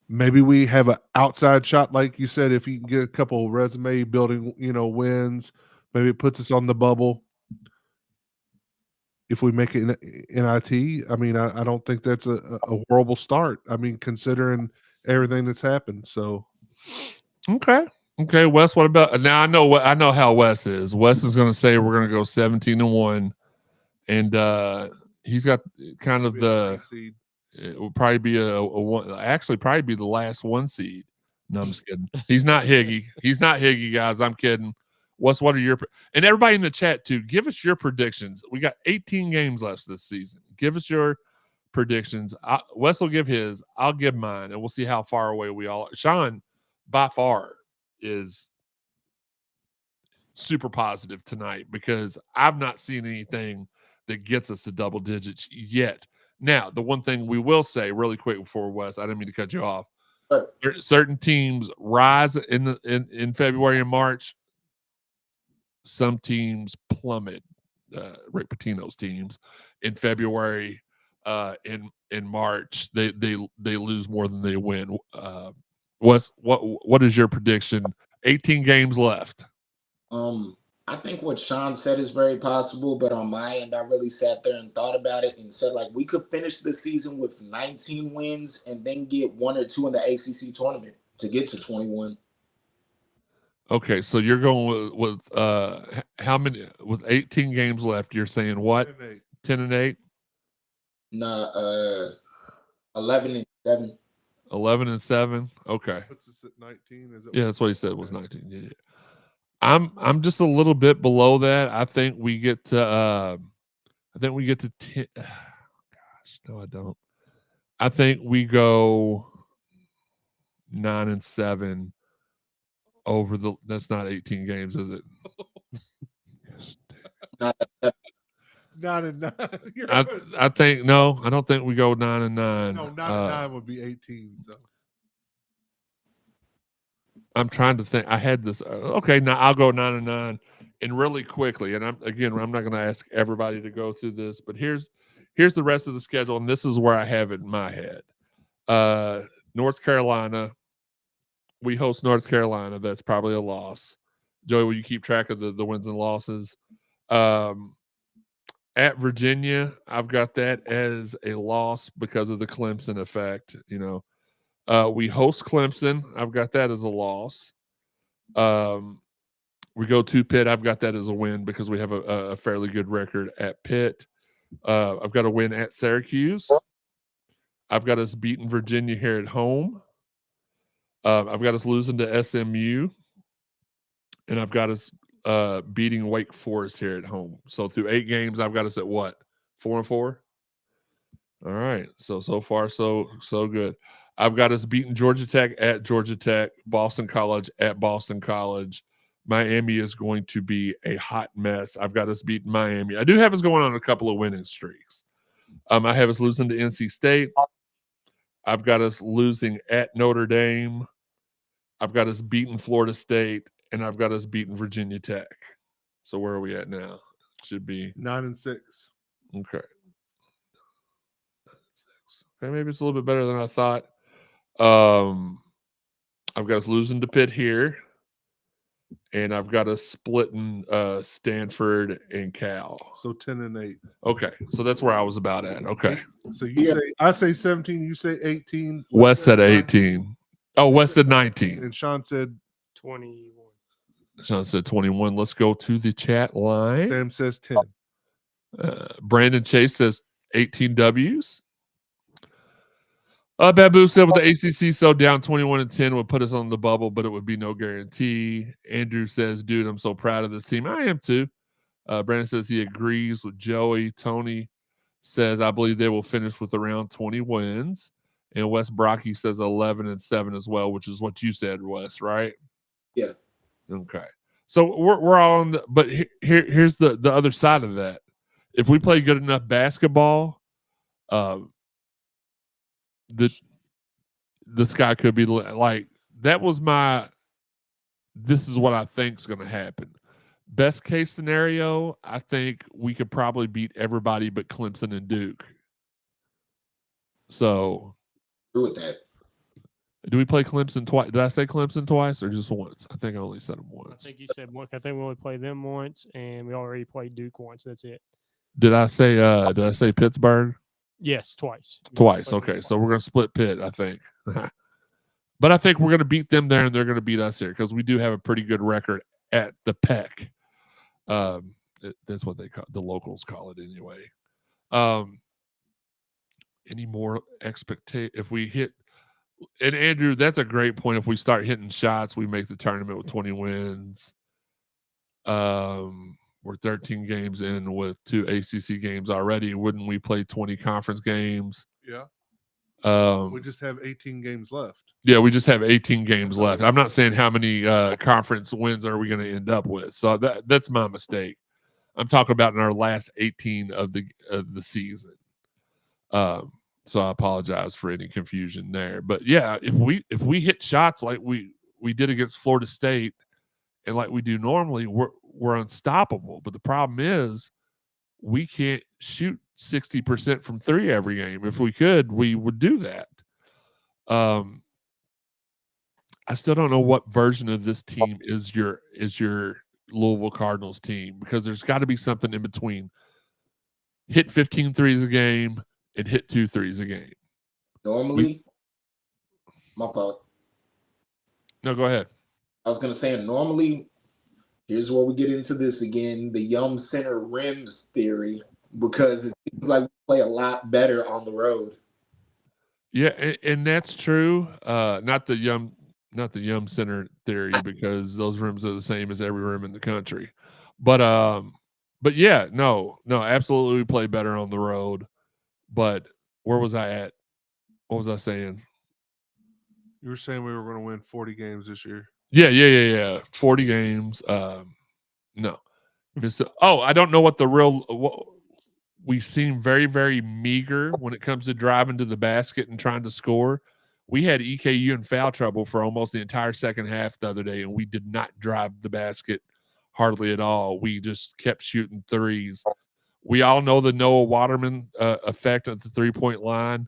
maybe we have an outside shot, like you said. If you can get a couple resume building, wins, maybe it puts us on the bubble. If we make it in NIT, I mean, I don't think that's a horrible start. I mean, considering everything that's happened. So, Okay, Wes. What about now? I know how Wes is. Wes is going to say we're going to go 17-1, and he's got kind of it will probably be a one. Actually, probably be the last 1 seed. No, I'm just kidding. He's not Higgy. He's not Higgy, guys. I'm kidding. What are your and everybody in the chat too? Give us your predictions. We got 18 games left this season. Give us your predictions. Wes will give his. I'll give mine, and we'll see how far away we all are. Sean, by far, is super positive tonight because I've not seen anything that gets us to double digits yet. Now, the one thing we will say really quick before Wes, I didn't mean to cut you off. Certain teams rise in February and March. Some teams plummet. Rick Pitino's teams in February, in March, they lose more than they win. What is your prediction? 18 games left. I think what Sean said is very possible, but on my end, I really sat there and thought about it and said, we could finish the season with 19 wins and then get 1 or 2 in the ACC tournament to get to 21. Okay, so you're going with how many? With 18 games left, you're saying what? 10-8. No, 11-7. 11-7. Okay. puts us at 19. Is it? Yeah, that's what he said was 19. Yeah. I'm just a little bit below that. I think we get to 10. Gosh, no, I don't. I think we go 9-7 over the. That's not 18 games, is it? 9-9. I think no. I don't think we go 9-9. No, 9-9 would be 18. So I'm trying to think. I had this. Okay, now I'll go 9-9, and really quickly. And I'm not going to ask everybody to go through this, but here's the rest of the schedule, and this is where I have it in my head. North Carolina. We host North Carolina. That's probably a loss. Joey, will you keep track of the wins and losses? At Virginia, I've got that as a loss because of the Clemson effect. We host Clemson. I've got that as a loss. We go to Pitt. I've got that as a win because we have a fairly good record at Pitt. I've got a win at Syracuse. I've got us beating Virginia here at home. I've got us losing to SMU. And I've got us beating Wake Forest here at home. So through 8 games, I've got us at what? 4-4? All right. So far, so good. I've got us beating Georgia Tech at Georgia Tech, Boston College at Boston College. Miami is going to be a hot mess. I've got us beating Miami. I do have us going on a couple of winning streaks. I have us losing to NC State. I've got us losing at Notre Dame. I've got us beating Florida State, and I've got us beating Virginia Tech. So where are we at now? Should be 9-6. Okay. Okay, maybe it's a little bit better than I thought. I've got us losing to Pitt here, and I've got us splitting Stanford and Cal. So 10-8. Okay, so that's where I was about at. Okay. So I say 17, you say 18. Wes said 18. Oh, Wes said 19. And Sean said 21. Sean said 21. Let's go to the chat line. Sam says 10. Brandon Chase says 18 W's. Babu said with the ACC so down 21-10 would put us on the bubble, but it would be no guarantee. Andrew says, dude, I'm so proud of this team. I am too. Brandon says he agrees with Joey. Tony says, I believe they will finish with around 20 wins. And Wes Brocky says 11-7 as well, which is what you said, Wes, right? Yeah. Okay. So we're all on the, but here's the other side of that. If we play good enough basketball, the sky could be like, that was this is what I think is going to happen. Best case scenario, I think we could probably beat everybody but Clemson and Duke. So, Agree with that. do we play Clemson twice? Did I say Clemson twice or just once? I think I only said them once. I think you said one. I think we only played them once, and we already played Duke once. That's it. Did I say Pittsburgh? Yes, twice. Twice. Okay, so we're going to split Pitt, I think. But I think we're going to beat them there, and they're going to beat us here because we do have a pretty good record at the Peck. That's what the locals call it anyway. Any more expectation? If we hit, and Andrew, that's a great point. If we start hitting shots, we make the tournament with 20 wins. We're 13 games in with 2 ACC games already. Wouldn't we play 20 conference games? Yeah. We just have 18 games left. Yeah, we just have 18 games left. I'm not saying how many conference wins are we going to end up with. So that's my mistake. I'm talking about in our last 18 of the season. So I apologize for any confusion there. But yeah, if we hit shots like we did against Florida State and like we do normally, we're unstoppable. But the problem is we can't shoot 60% from 3 every game. If we could, we would do that. I still don't know what version of this team is your Louisville Cardinals team, because there's got to be something in between hit 15 threes a game and hit 2 threes a game. Normally, my fault. No, go ahead. I was going to say, normally, here's where we get into this again, the Yum Center rims theory, because it seems like we play a lot better on the road. Yeah, and that's true. Not the Yum Center theory, because those rims are the same as every rim in the country. But yeah, no, absolutely we play better on the road. But where was I at? What was I saying? You were saying we were going to win 40 games this year. Yeah. 40 games. No. I don't know what we seem very, very meager when it comes to driving to the basket and trying to score. We had EKU in foul trouble for almost the entire second half the other day, and we did not drive the basket hardly at all. We just kept shooting threes. We all know the Noah Waterman effect at the 3-point line.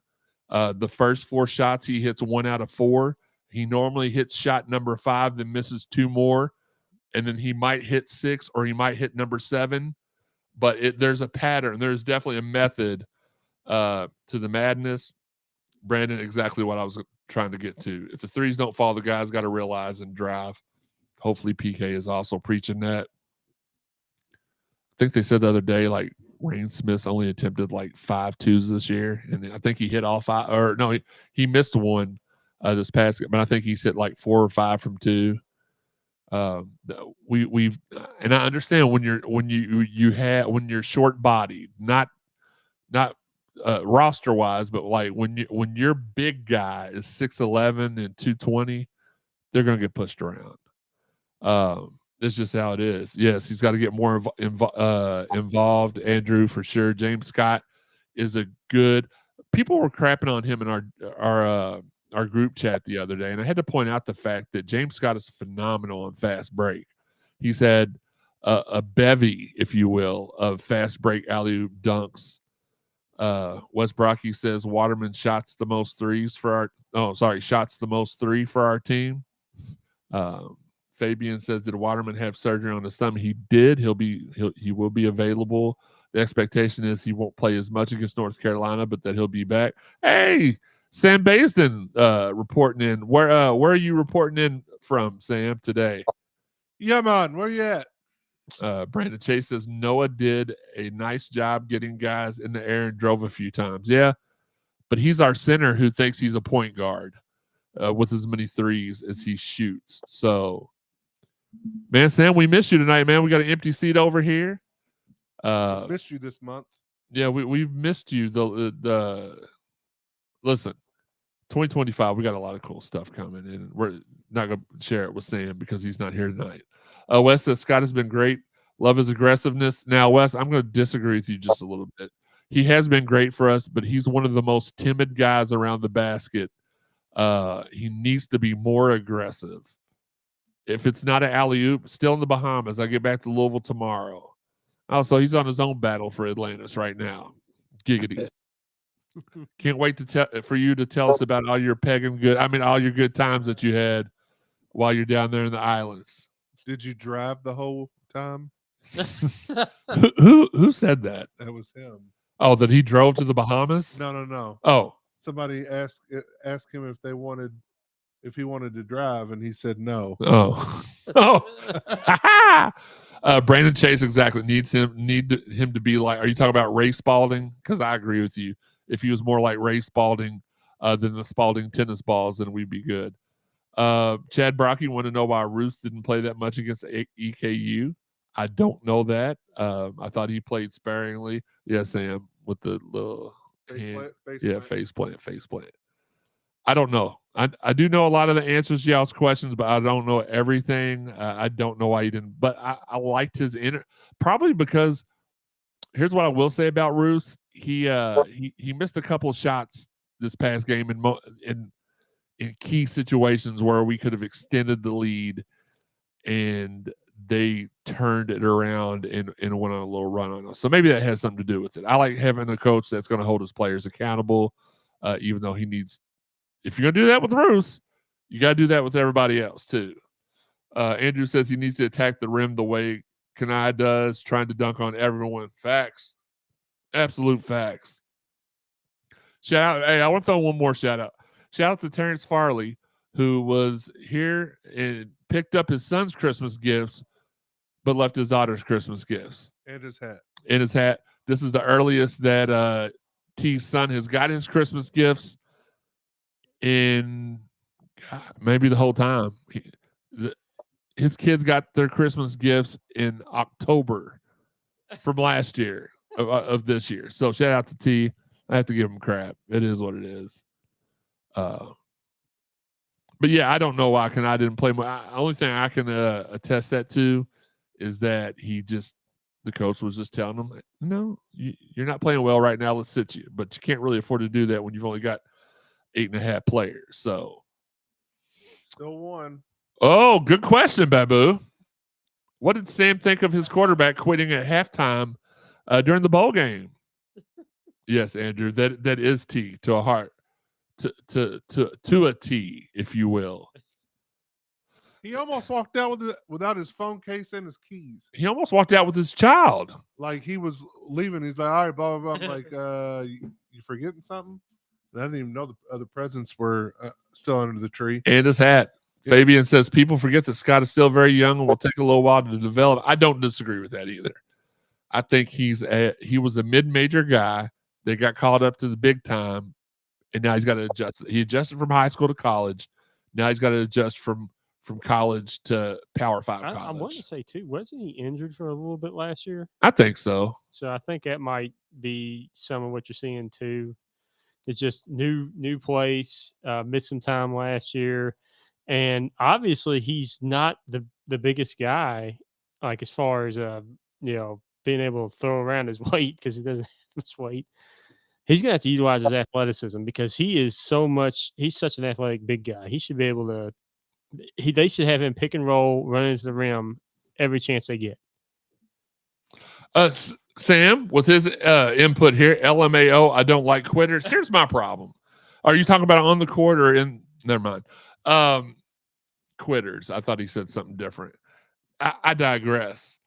The first 4 shots, he hits 1 out of 4. He normally hits shot number 5, then misses 2 more, and then he might hit 6 or he might hit number 7. But there's a pattern. There's definitely a method to the madness. Brandon, exactly what I was trying to get to. If the threes don't fall, the guy's got to realize and drive. Hopefully PK is also preaching that. I think they said the other day, like, Rain Smith's only attempted like 5 twos this year, and I think he hit all 5. Or no, he missed 1 this past, but I think he's hit like 4 or 5 from 2. We've and I understand when you're short bodied, not roster wise, but like when your big guy is 6'11" and 220, they're gonna get pushed around. That's just how it is. Yes, he's got to get more involved, Andrew, for sure. James Scott is a good. People were crapping on him in our group chat the other day, and I had to point out the fact that James Scott is phenomenal on fast break. He's had a bevy, if you will, of fast break alley-oop dunks. Wes Brocky says Waterman shots the most 3 for our team. Fabian says, did Waterman have surgery on his thumb? He did. He will be available. The expectation is he won't play as much against North Carolina, but that he'll be back. Hey, Sam Baisden reporting in. Where are you reporting in from, Sam, today? Yeah, man. Where you at? Brandon Chase says Noah did a nice job getting guys in the air and drove a few times. Yeah, but he's our center who thinks he's a point guard with as many threes as he shoots. So, man, Sam, we miss you tonight, man. We got an empty seat over here. Missed you this month. Yeah, we've missed you. Listen, 2025, we got a lot of cool stuff coming, and we're not going to share it with Sam because he's not here tonight. Wes says Scott has been great. Love his aggressiveness. Now, Wes, I'm going to disagree with you just a little bit. He has been great for us, but he's one of the most timid guys around the basket. He needs to be more aggressive. If it's not an alley-oop, still in the Bahamas. I get back to Louisville tomorrow. Also, he's on his own battle for Atlantis right now. Giggity. Can't wait for you to tell us about all your all your good times that you had while you're down there in the islands. Did you drive the whole time? Who said that? That was him. Oh, that he drove to the Bahamas? No. Oh, somebody asked him if he wanted to drive, and he said no. Brandon Chase exactly need him to be like. Are you talking about Ray Spalding? Because I agree with you. If he was more like Ray Spalding than the Spalding tennis balls, then we'd be good. Chad Brocky want to know why Roos didn't play that much against EKU. I don't know that. I thought he played sparingly. Yeah, Sam, with the little face plant. I don't know. I do know a lot of the answers to y'all's questions, but I don't know everything. I don't know why he didn't. But I liked his probably because here's what I will say about Roos. He missed a couple of shots this past game in key situations where we could have extended the lead, and they turned it around and went on a little run on us. So maybe that has something to do with it. I like having a coach that's going to hold his players accountable, even though he needs. If you're going to do that with Roos, you got to do that with everybody else too. Andrew says he needs to attack the rim the way Kanai does, trying to dunk on everyone. Facts. Absolute facts. Shout out. Hey, I want to throw one more shout out. Shout out to Terrence Farley, who was here and picked up his son's Christmas gifts, but left his daughter's Christmas gifts. And his hat. This is the earliest that T's son has got his Christmas gifts in maybe the whole time. His kids got their Christmas gifts in October from last year of this year. So shout out to T. I have to give him crap. It is what it is. But yeah, I don't know why I didn't play more. The only thing I can attest that to is that the coach was just telling him, no, you're not playing well right now. Let's sit you. But you can't really afford to do that when you've only got 8.5 players. So still won. Oh, good question, Babu. What did Sam think of his quarterback quitting at halftime during the bowl game? Yes, Andrew, that is T to a heart. to a T, if you will. He almost walked out without his phone case and his keys. He almost walked out with his child. Like he was leaving. He's like, all right, blah, blah, blah. I'm like, you forgetting something? And I didn't even know the other presents were still under the tree. And his hat. Yeah. Fabian says people forget that Scott is still very young and will take a little while to develop. I don't disagree with that either. I think he was a mid-major guy that got called up to the big time, and now he's got to adjust. He adjusted from high school to college. Now he's got to adjust from college to Power 5 college. I want to say, too, wasn't he injured for a little bit last year? I think so. So I think that might be some of what you're seeing, too. It's just new place, missed some time last year. And obviously he's not the biggest guy, like as far as, being able to throw around his weight because he doesn't have much weight. He's going to have to utilize his athleticism because he's such an athletic big guy. He should be able to, they should have him pick and roll, run into the rim every chance they get. Sam, with his input here, LMAO, I don't like quitters. Here's my problem. Are you talking about on the court or in? Never mind. Quitters. I thought he said something different. I digress.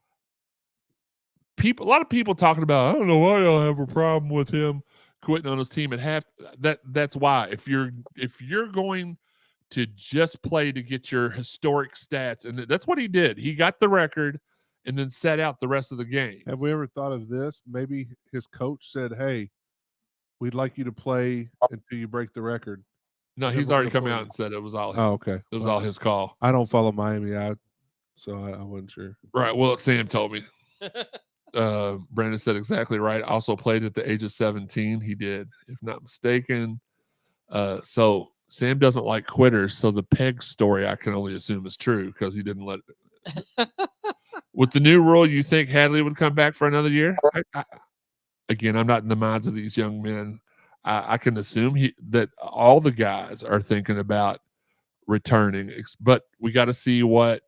A lot of people talking about, I don't know why y'all have a problem with him quitting on his team at half. That's why. If you're going to just play to get your historic stats, and that's what he did. He got the record and then sat out the rest of the game. Have we ever thought of this? Maybe his coach said, hey, we'd like you to play until you break the record. No, he's already come out and said it was all him. Oh, okay. It was all his call. I don't follow Miami out, so I wasn't sure. Right. Well, Sam told me. Brandon said exactly right. Also played at the age of 17. He did, if not mistaken. So Sam doesn't like quitters. So the Peg story, I can only assume is true because he didn't let it. With the new rule, you think Hadley would come back for another year? Again, I'm not in the minds of these young men. I can assume that all the guys are thinking about returning, but we got to see what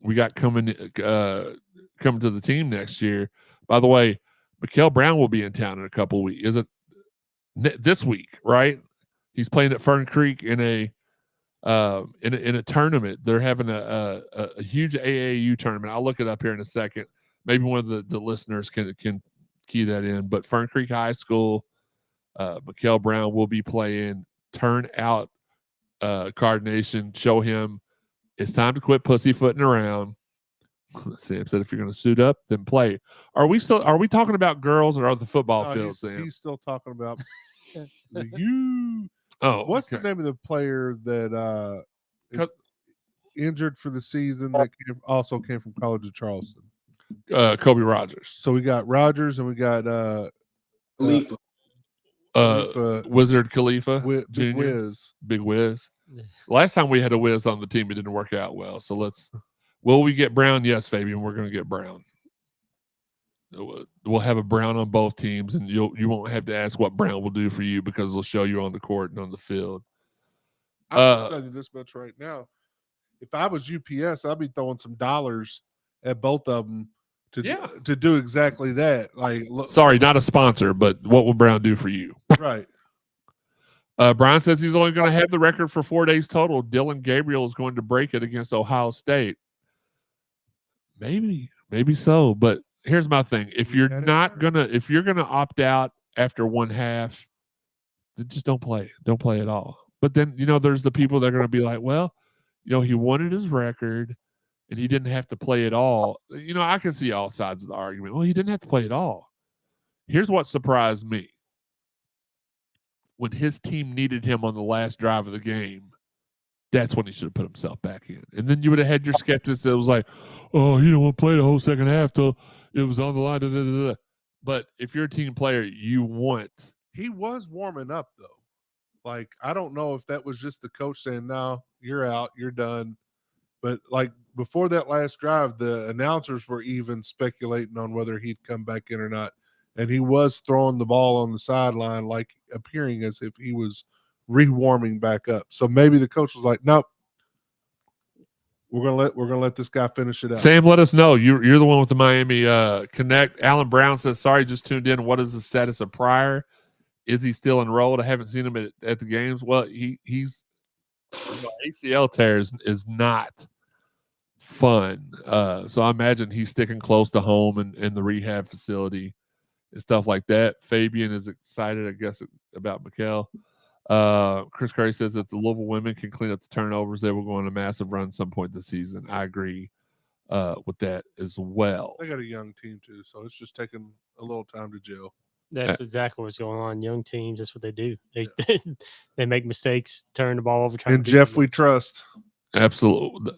we got coming to the team next year. By the way, Mikael Brown will be in town in a couple of weeks. Is it this week? Right? He's playing at Fern Creek in a tournament. They're having a huge AAU tournament. I'll look it up here in a second. Maybe one of the listeners can key that in. But Fern Creek High School, Mikael Brown will be playing. Turn out, Card Nation. Show him it's time to quit pussyfooting around. Sam said, "If you're going to suit up, then play." Are we talking about girls or the football field, Sam? He's still talking about you. Oh, what's the name of the player that is injured for the season that also came from College of Charleston? Kobe Rogers. So we got Rogers and we got Khalifa. Wizard Khalifa. Big Wiz. Big Wiz. Last time we had a Wiz on the team, it didn't work out well. So will we get Brown? Yes, Fabian, we're going to get Brown. We'll have a Brown on both teams, and you won't have to ask what Brown will do for you because they'll show you on the court and on the field. I'll tell you this much right now. If I was UPS, I'd be throwing some dollars at both of them to do exactly that. Like, sorry, not a sponsor, but what will Brown do for you? Right. Brian says he's only going to have the record for 4 days total. Dylan Gabriel is going to break it against Ohio State. Maybe so, but here's my thing. If you're gonna opt out after one half, then just don't play. Don't play at all. But then, there's the people that are gonna be like, well, he wanted his record and he didn't have to play at all. I can see all sides of the argument. Well, he didn't have to play at all. Here's what surprised me. When his team needed him on the last drive of the game, that's when he should have put himself back in. And then you would have had your skeptics that was like, oh, he didn't want to play the whole second half till it was on the line. Da, da, da, da. But if you're a team player, you want. He was warming up, though. Like, I don't know if that was just the coach saying, no, you're out, you're done. But, like, before that last drive, the announcers were even speculating on whether he'd come back in or not. And he was throwing the ball on the sideline, like appearing as if he was re-warming back up. So maybe the coach was like, nope, we're gonna let this guy finish it out. Sam, let us know. You're the one with the Miami Connect. Alan Brown says, sorry, just tuned in. What is the status of Pryor? Is he still enrolled? I haven't seen him at the games. Well, he's ACL tears is not fun. So I imagine he's sticking close to home and in the rehab facility and stuff like that. Fabian is excited, I guess, about Mikal. Chris Curry says that the Louisville women can clean up the turnovers. They will go on a massive run some point this season. I agree with that as well. They got a young team too, so it's just taking a little time to gel. That's exactly what's going on. Young teams, that's what they do. They make mistakes, turn the ball over. And Jeff, we trust. Absolutely.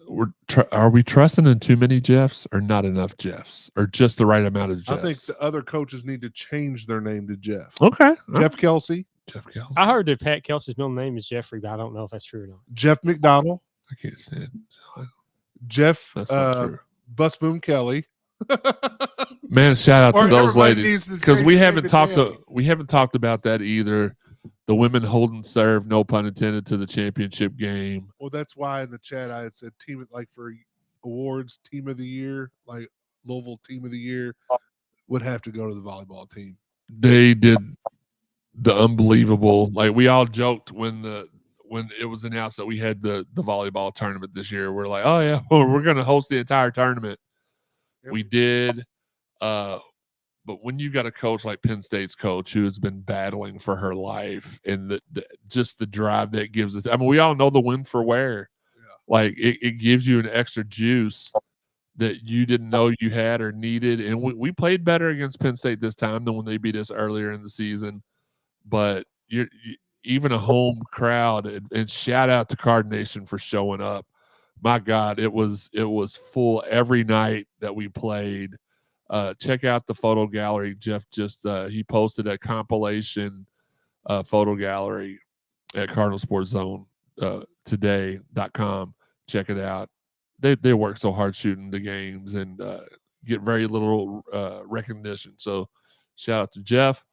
Are we trusting in too many Jeffs or not enough Jeffs or just the right amount of Jeffs? I think the other coaches need to change their name to Jeff. Okay. Jeff Kelsey. Jeff Kelsey. I heard that Pat Kelsey's middle name is Jeffrey, but I don't know if that's true or not. Jeff McDonald. I can't stand it. Jeff That's not true. Busboom Kelly. Man, shout out to those everybody ladies needs to because change we their haven't name talked to we haven't talked about that either. The women hold and serve, no pun intended, to the championship game. Well, that's why in the chat I had said team, like for awards, team of the year, like Louisville team of the year would have to go to the volleyball team. They did the unbelievable. Like we all joked when it was announced that we had the volleyball tournament this year. We're like, oh yeah, well, we're going to host the entire tournament. We did. But when you got a coach like Penn State's coach who has been battling for her life and just the drive that gives it. I mean, we all know the win for wear. Yeah. Like it gives you an extra juice that you didn't know you had or needed. And we played better against Penn State this time than when they beat us earlier in the season. But even a home crowd, and shout out to Card Nation for showing up. My God, it was full every night that we played. Check out the photo gallery. Jeff just he posted a compilation photo gallery at Cardinal Sports Zone today.com. Check it out. They work so hard shooting the games and get very little recognition. So shout out to Jeff,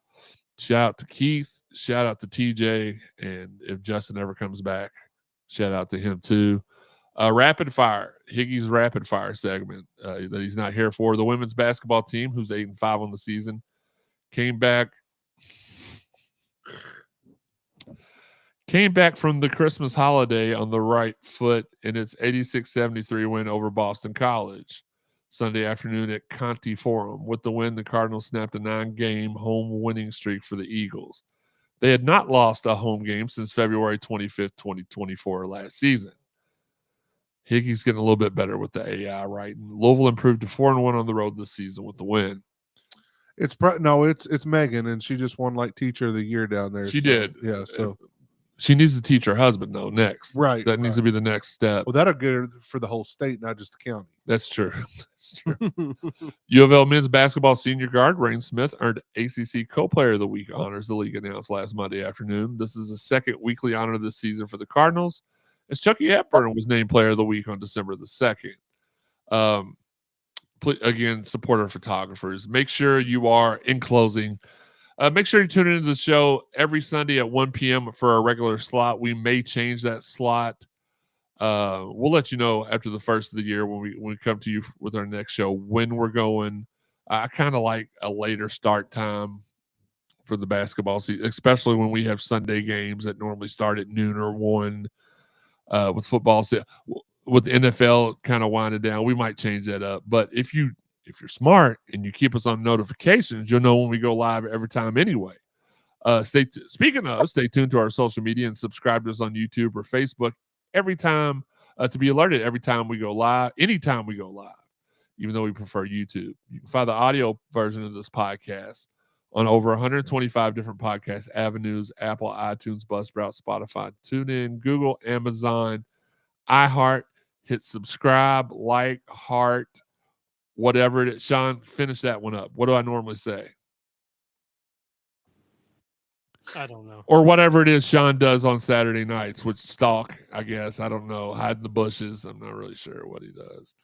shout out to Keith, shout out to TJ, and if Justin ever comes back, shout out to him too. Rapid fire, Higgy's rapid fire segment that he's not here for. The women's basketball team, who's 8-5 on the season, came back from the Christmas holiday on the right foot in its 86-73 win over Boston College Sunday afternoon at Conti Forum. With the win, the Cardinals snapped a 9-game home winning streak for the Eagles. They had not lost a home game since February 25th, 2024 last season. Higgy's getting a little bit better with the AI, right? And Louisville improved to 4-1 on the road this season with the win. It's Megan, and she just won like Teacher of the Year down there. She did. Yeah, so she needs to teach her husband though next. Right. That needs to be the next step. Well, that'll get her for the whole state, not just the county. That's true. That's true. U of L men's basketball senior guard Rain Smith earned ACC Co-Player of the Week honors, the league announced last Monday afternoon. This is the second weekly honor this season for the Cardinals, as Chucky Hepburn was named Player of the Week on December the 2nd. Again, support our photographers. Make sure you are, in closing, make sure you tune into the show every Sunday at 1 p.m. for our regular slot. We may change that slot. We'll let you know after the first of the year when we come to you with our next show when we're going. I kind of like a later start time for the basketball season, especially when we have Sunday games that normally start at noon or 1. With football, with the NFL kind of winding down, we might change that up. But if you're smart and you keep us on notifications, you'll know when we go live every time anyway. Speaking of, stay tuned to our social media and subscribe to us on YouTube or Facebook every time to be alerted every time we go live, anytime we go live, even though we prefer YouTube. You can find the audio version of this podcast on over 125 different podcast avenues: Apple, iTunes, Buzzsprout, Spotify, TuneIn, Google, Amazon, iHeart. Hit subscribe, like, heart, whatever it is. Sean, finish that one up. What do I normally say? I don't know. Or whatever it is Sean does on Saturday nights, which stalk, I guess. I don't know. Hide in the bushes. I'm not really sure what he does.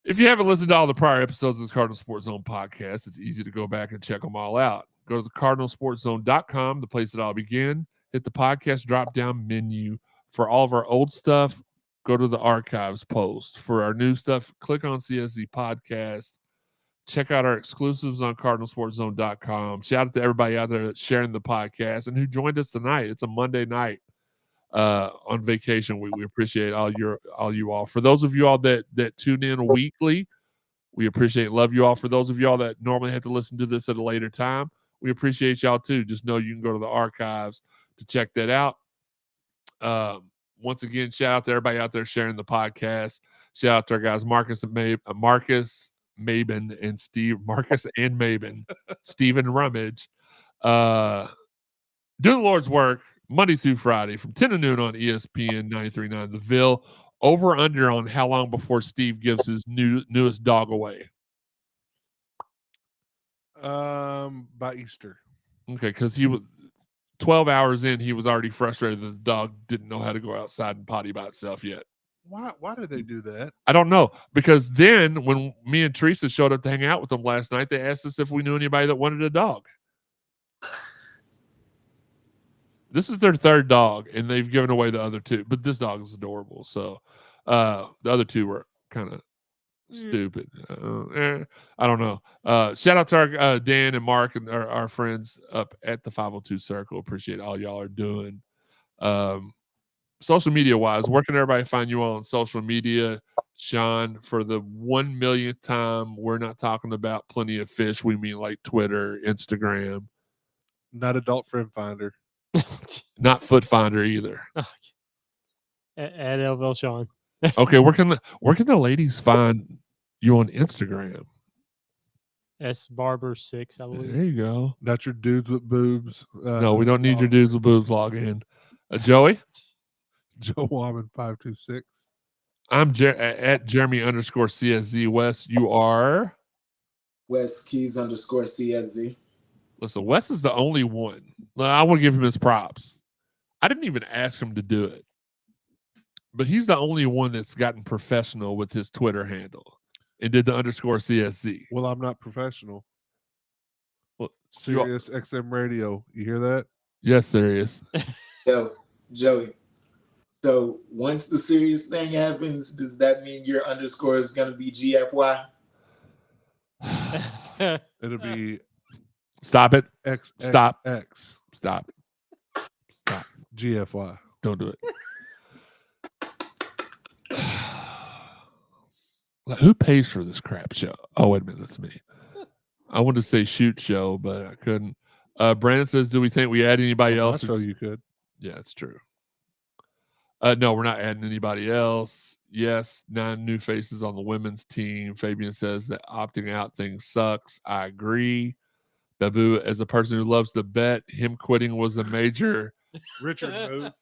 If you haven't listened to all the prior episodes of the Cardinal Sports Zone podcast, it's easy to go back and check them all out. Go to the CardinalSportsZone.com, the place that I'll begin. Hit the podcast drop-down menu. For all of our old stuff, go to the archives post. For our new stuff, click on CSZ Podcast. Check out our exclusives on CardinalSportsZone.com. Shout out to everybody out there that's sharing the podcast and who joined us tonight. It's a Monday night on vacation. We appreciate all you all. For those of you all that tune in weekly, we appreciate, love you all. For those of y'all that normally have to listen to this at a later time, we appreciate y'all too. Just know you can go to the archives to check that out. Once again, shout out to everybody out there sharing the podcast. Shout out to our guys Marcus Maben and Steve. Marcus and Maben, Stephen Rummage, doing the Lord's work Monday through Friday from 10 to noon on ESPN 93.9 The Ville. Over under on how long before Steve gives his newest dog away? By Easter. Okay, because he was 12 hours in, he was already frustrated that the dog didn't know how to go outside and potty by itself yet. Why did they do that? I don't know, because then when me and Teresa showed up to hang out with them last night, they asked us if we knew anybody that wanted a dog. This is their third dog, and they've given away the other two. But this dog is adorable. So the other two were kind of stupid. I don't know. Shout out to our Dan and Mark and our friends up at the 502 Circle. Appreciate all y'all are doing. Social media wise, where can everybody find you all on social media? Shawn, for the 1 millionth time, we're not talking about Plenty of Fish. We mean like Twitter, Instagram. Not Adult Friend Finder. Not Foot Finder either. At LVL Shawn. Okay, where can the ladies find you on Instagram? SBarber6, I believe. There you go. Not your dudes with boobs. No, we don't need your dudes with boobs log in. Joey? Joe Wyman 526. I'm at Jeremy_CSZ. Wes, you are? Wes Keys _CSZ. Listen, Wes is the only one. I want to give him his props. I didn't even ask him to do it. But he's the only one that's gotten professional with his Twitter handle and did the _CSZ. Well, I'm not professional. Well, Sirius XM Radio. You hear that? Yes, serious. Yo, Joey. So once the serious thing happens, does that mean your underscore is going to be GFY? It'll be Stop it. X. Stop. X. Stop. Stop. GFY. Don't do it. Who pays for this crap show? Oh, wait a minute. That's me. I wanted to say shoot show, but I couldn't. Brandon says, do we think we add anybody else? So you could. Yeah, it's true. No, we're not adding anybody else. Yes, 9 new faces on the women's team. Fabian says that opting out thing sucks. I agree. Babu, as a person who loves to bet, him quitting was a major Richard move.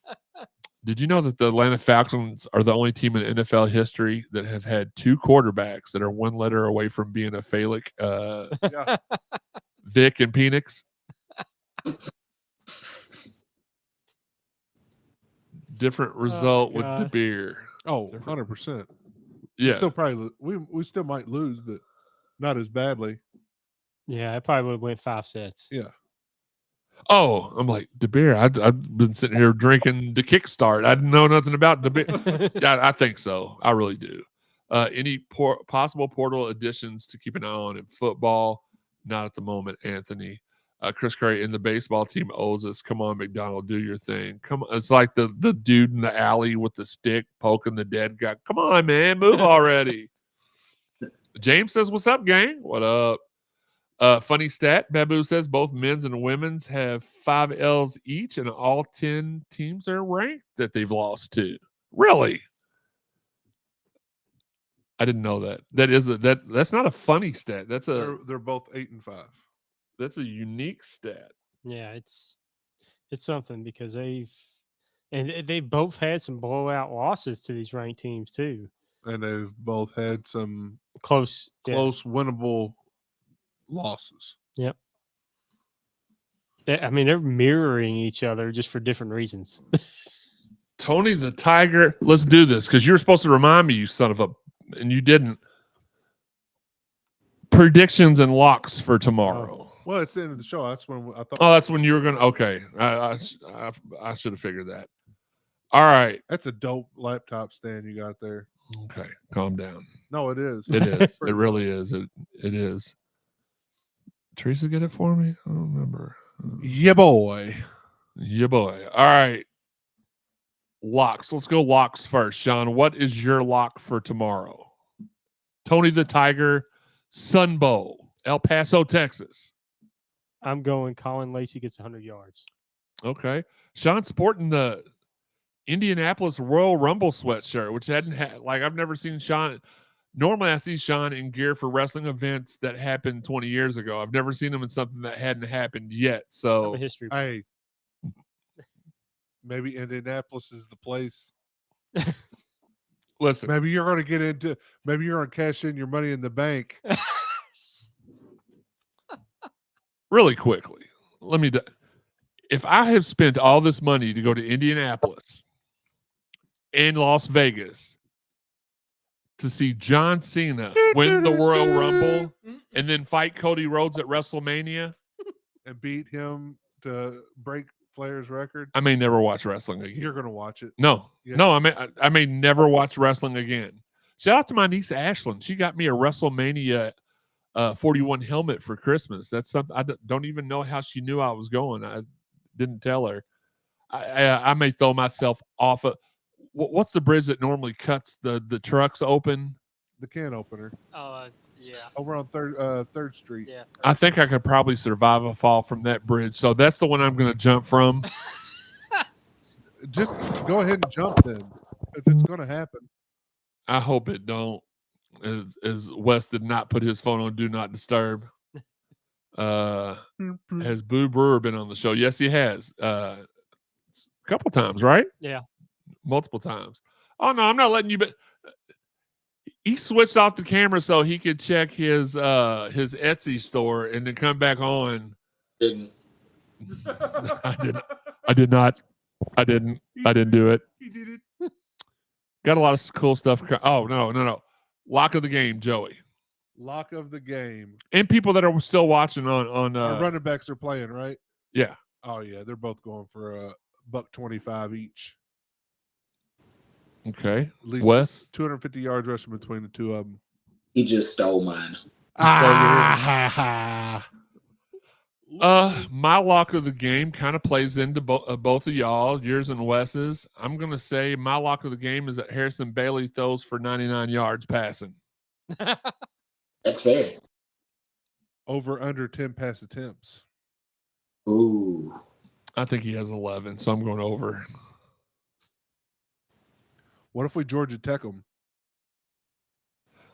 Did you know that the Atlanta Falcons are the only team in NFL history that have had 2 quarterbacks that are 1 letter away from being a phallic? Yeah. Vic and Penix. Different result with the beer. Oh, 100%. Yeah. Still probably we still might lose, but not as badly. Yeah, I probably would have went 5 sets. Yeah. Oh, I'm like, De Beer. I've been sitting here drinking the Kickstart. I didn't know nothing about De Beer. Yeah, I think so. I really do. Any possible portal additions to keep an eye on in football? Not at the moment, Anthony. Chris Curry in the baseball team owes us. Come on, McDonald, do your thing. Come on. It's like the dude in the alley with the stick poking the dead guy. Come on, man. Move already. James says, what's up, gang? What up? Funny stat, Babu says both men's and women's have 5 L's each, and all 10 teams are ranked that they've lost to. Really? I didn't know that. That's not a funny stat. They're both 8 and 5. That's a unique stat. Yeah, it's something because they've both had some blowout losses to these ranked teams too. And they've both had some close winnable losses. Yep. I mean, they're mirroring each other just for different reasons. Tony the Tiger, let's do this because you're supposed to remind me, you son of a, and you didn't. Predictions and locks for tomorrow. Well, it's the end of the show. That's when I thought. Oh, that's when you were gonna. Okay, I should have figured that. All right, that's a dope laptop stand you got there. Okay, calm down. No, it is. It is. It really is. It is. Teresa get it for me? I don't remember. Yeah, boy. Yeah, boy. All right. Locks. Let's go locks first. Sean, what is your lock for tomorrow? Tony the Tiger, Sun Bowl, El Paso, Texas. I'm going Colin Lacey gets 100 yards. Okay. Sean sporting the Indianapolis Royal Rumble sweatshirt, which hadn't had, like, I've never seen Sean. Normally, I see Sean in gear for wrestling events that happened 20 years ago. I've never seen him in something that hadn't happened yet. I'm So, a history. Hey, maybe Indianapolis is the place. listen, Maybe you're going to get into. Maybe you're going to cash in your money in the bank. really quickly, if I have spent all this money to go to Indianapolis and Las Vegas to see John Cena win the Royal Rumble and then fight Cody Rhodes at WrestleMania, And beat him to break Flair's record. I may never watch wrestling again. You're going to watch it. No, Yeah. no, I may never watch wrestling again. Shout out to my niece Ashlyn. She got me a WrestleMania 41 helmet for Christmas. That's something I don't even know how she knew I was going. I didn't tell her. I may throw myself off of what's the bridge that normally cuts the trucks open? The can opener Yeah. over on Third Street. Yeah. I think I could probably survive a fall from that bridge. So that's the one I'm going to jump from. Just go ahead and jump then, because it's going to happen. I hope it don't. As Wes did not put his phone on Do Not Disturb. Has Boo Brewer been on the show? Yes, he has. A couple times, right? Yeah. Multiple times. Oh no, I'm not letting you. But he switched off the camera so he could check his Etsy store and then come back on. Didn't. I did not. I didn't do it. He did it. Got a lot of cool stuff. Oh no. Lock of the game, Joey. Lock of the game. And people that are still watching on Our running backs are playing, right? yeah. Oh yeah, they're both going for $1.25 each. Okay. At least Wes. 250 yards rushing between the two of them. He just stole mine. My lock of the game kind of plays into both of y'all, yours and Wes's. I'm going to say my lock of the game is that Harrison Bailey throws for 99 yards passing. That's fair. Over under 10 pass attempts. Ooh. I think he has 11, so I'm going over. What if we Georgia Tech them?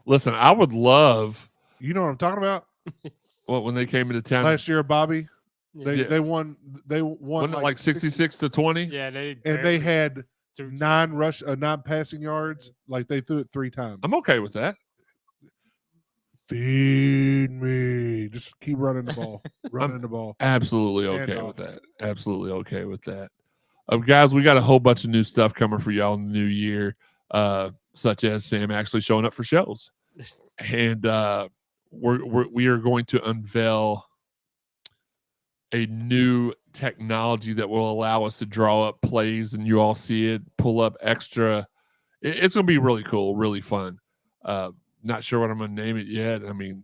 Listen, I would love You know what I'm talking about? when they came into town. Last year, Bobby, Yeah. they won. They won Wasn't it like 66 to 20? Yeah, they and they had threw- 9 passing yards. Like they threw it 3 times. I'm okay with that. Feed me. Just keep running the ball. Running the ball. Absolutely Hand okay off. with that. Absolutely okay with that. Guys, we got a whole bunch of new stuff coming for y'all in the new year, such as Sam actually showing up for shows. And we are going to unveil a new technology that will allow us to draw up plays and you all see it, pull up extra. It's going to be really cool, really fun. Not sure what I'm going to name it yet. I mean,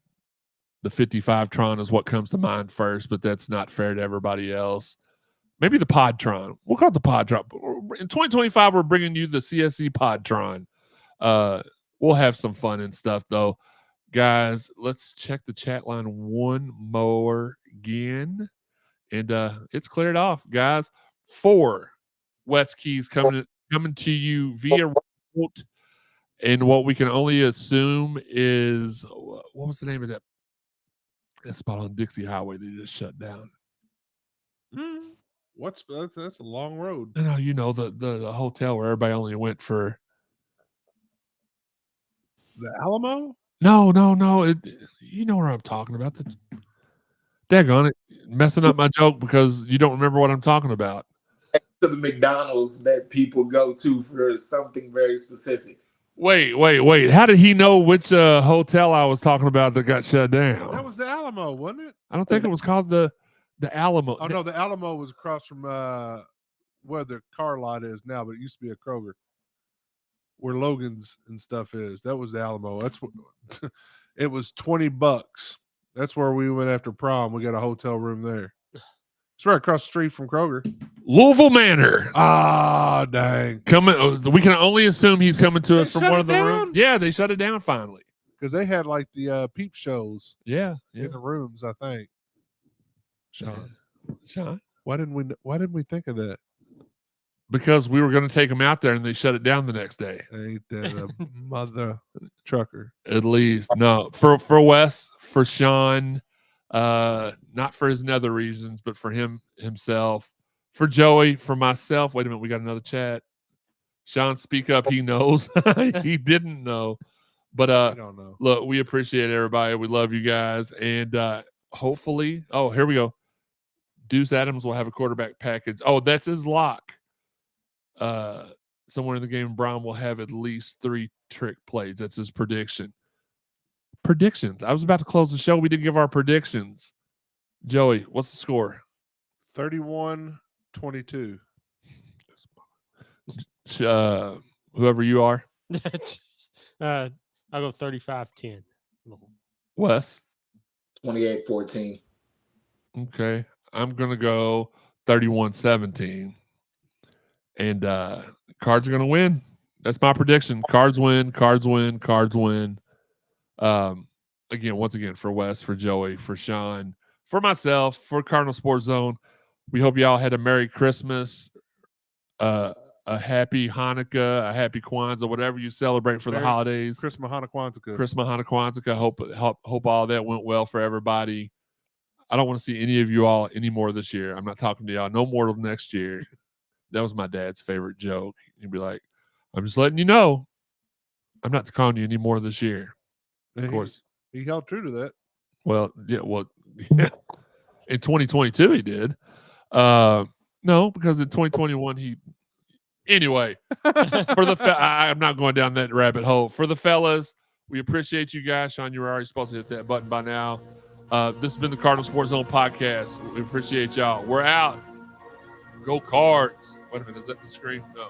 the 55-tron is what comes to mind first, but that's not fair to everybody else. Maybe the Podtron. We'll call it the Podtron. In 2025, we're bringing you the CSZ Podtron. We'll have some fun and stuff, though. Guys, let's check the chat line one more again. And it's cleared off, guys. 4 West Keys coming to you via remote. And what we can only assume is, what was the name of that spot on Dixie Highway they just shut down? That's a long road. No, you know, the hotel where everybody only went for. The Alamo? No. You know where I'm talking about. Daggone it. Messing up my joke because you don't remember what I'm talking about. To the McDonald's that people go to for something very specific. Wait. How did he know which hotel I was talking about that got shut down? That was the Alamo, wasn't it? I don't think it was called the Alamo. Oh no, the Alamo was across from where the car lot is now, but it used to be a Kroger. where Logan's and stuff is. That was the Alamo. That's what it was $20. That's where we went after prom. We got a hotel room there. It's right across the street from Kroger. Louisville Manor. Ah, dang. Coming. We can only assume he's coming to us from shut one it of the rooms. down? Yeah, they shut it down finally. Because they had like the peep shows Yeah. in the rooms, I think. Sean, why didn't we think of that? Because we were going to take him out there and they shut it down the next day. Ain't that a mother trucker? At least. No. For Wes, for Sean, not for his nether reasons, but for himself. For Joey, for myself. Wait a minute, we got another chat. Sean, speak up. He knows. He didn't know. But I don't know. Look, we appreciate everybody. We love you guys. And hopefully, here we go. Deuce Adams will have a quarterback package. Oh, that's his lock. Somewhere in the game, Brown will have at least 3 trick plays. That's his prediction. Predictions. I was about to close the show. We didn't give our predictions. Joey, what's the score? 31-22. Whoever you are. I'll go 35-10. Wes. 28-14. Okay. I'm going to go 31-17. And Cards are going to win. That's my prediction. Cards win, Cards win, Cards win. Once again, for Wes, for Joey, for Sean, for myself, for Cardinal Sports Zone, we hope y'all had a Merry Christmas, a Happy Hanukkah, a Happy Kwanzaa, whatever you celebrate for the holidays. Christmas, Hanukkah, Kwanzaa. Hope all that went well for everybody. I don't want to see any of you all anymore this year. I'm not talking to y'all. No more till next year. That was my dad's favorite joke. He'd be like, I'm just letting you know, I'm not calling you anymore this year. And of course. He held true to that. Well, yeah. In 2022, he did. No, because in 2021, anyway, I'm not going down that rabbit hole. For the fellas, we appreciate you guys. Sean, you were already supposed to hit that button by now. This has been the Cardinal Sports Zone podcast. We appreciate y'all. We're out. Go Cards. Wait a minute. Is that the screen? No.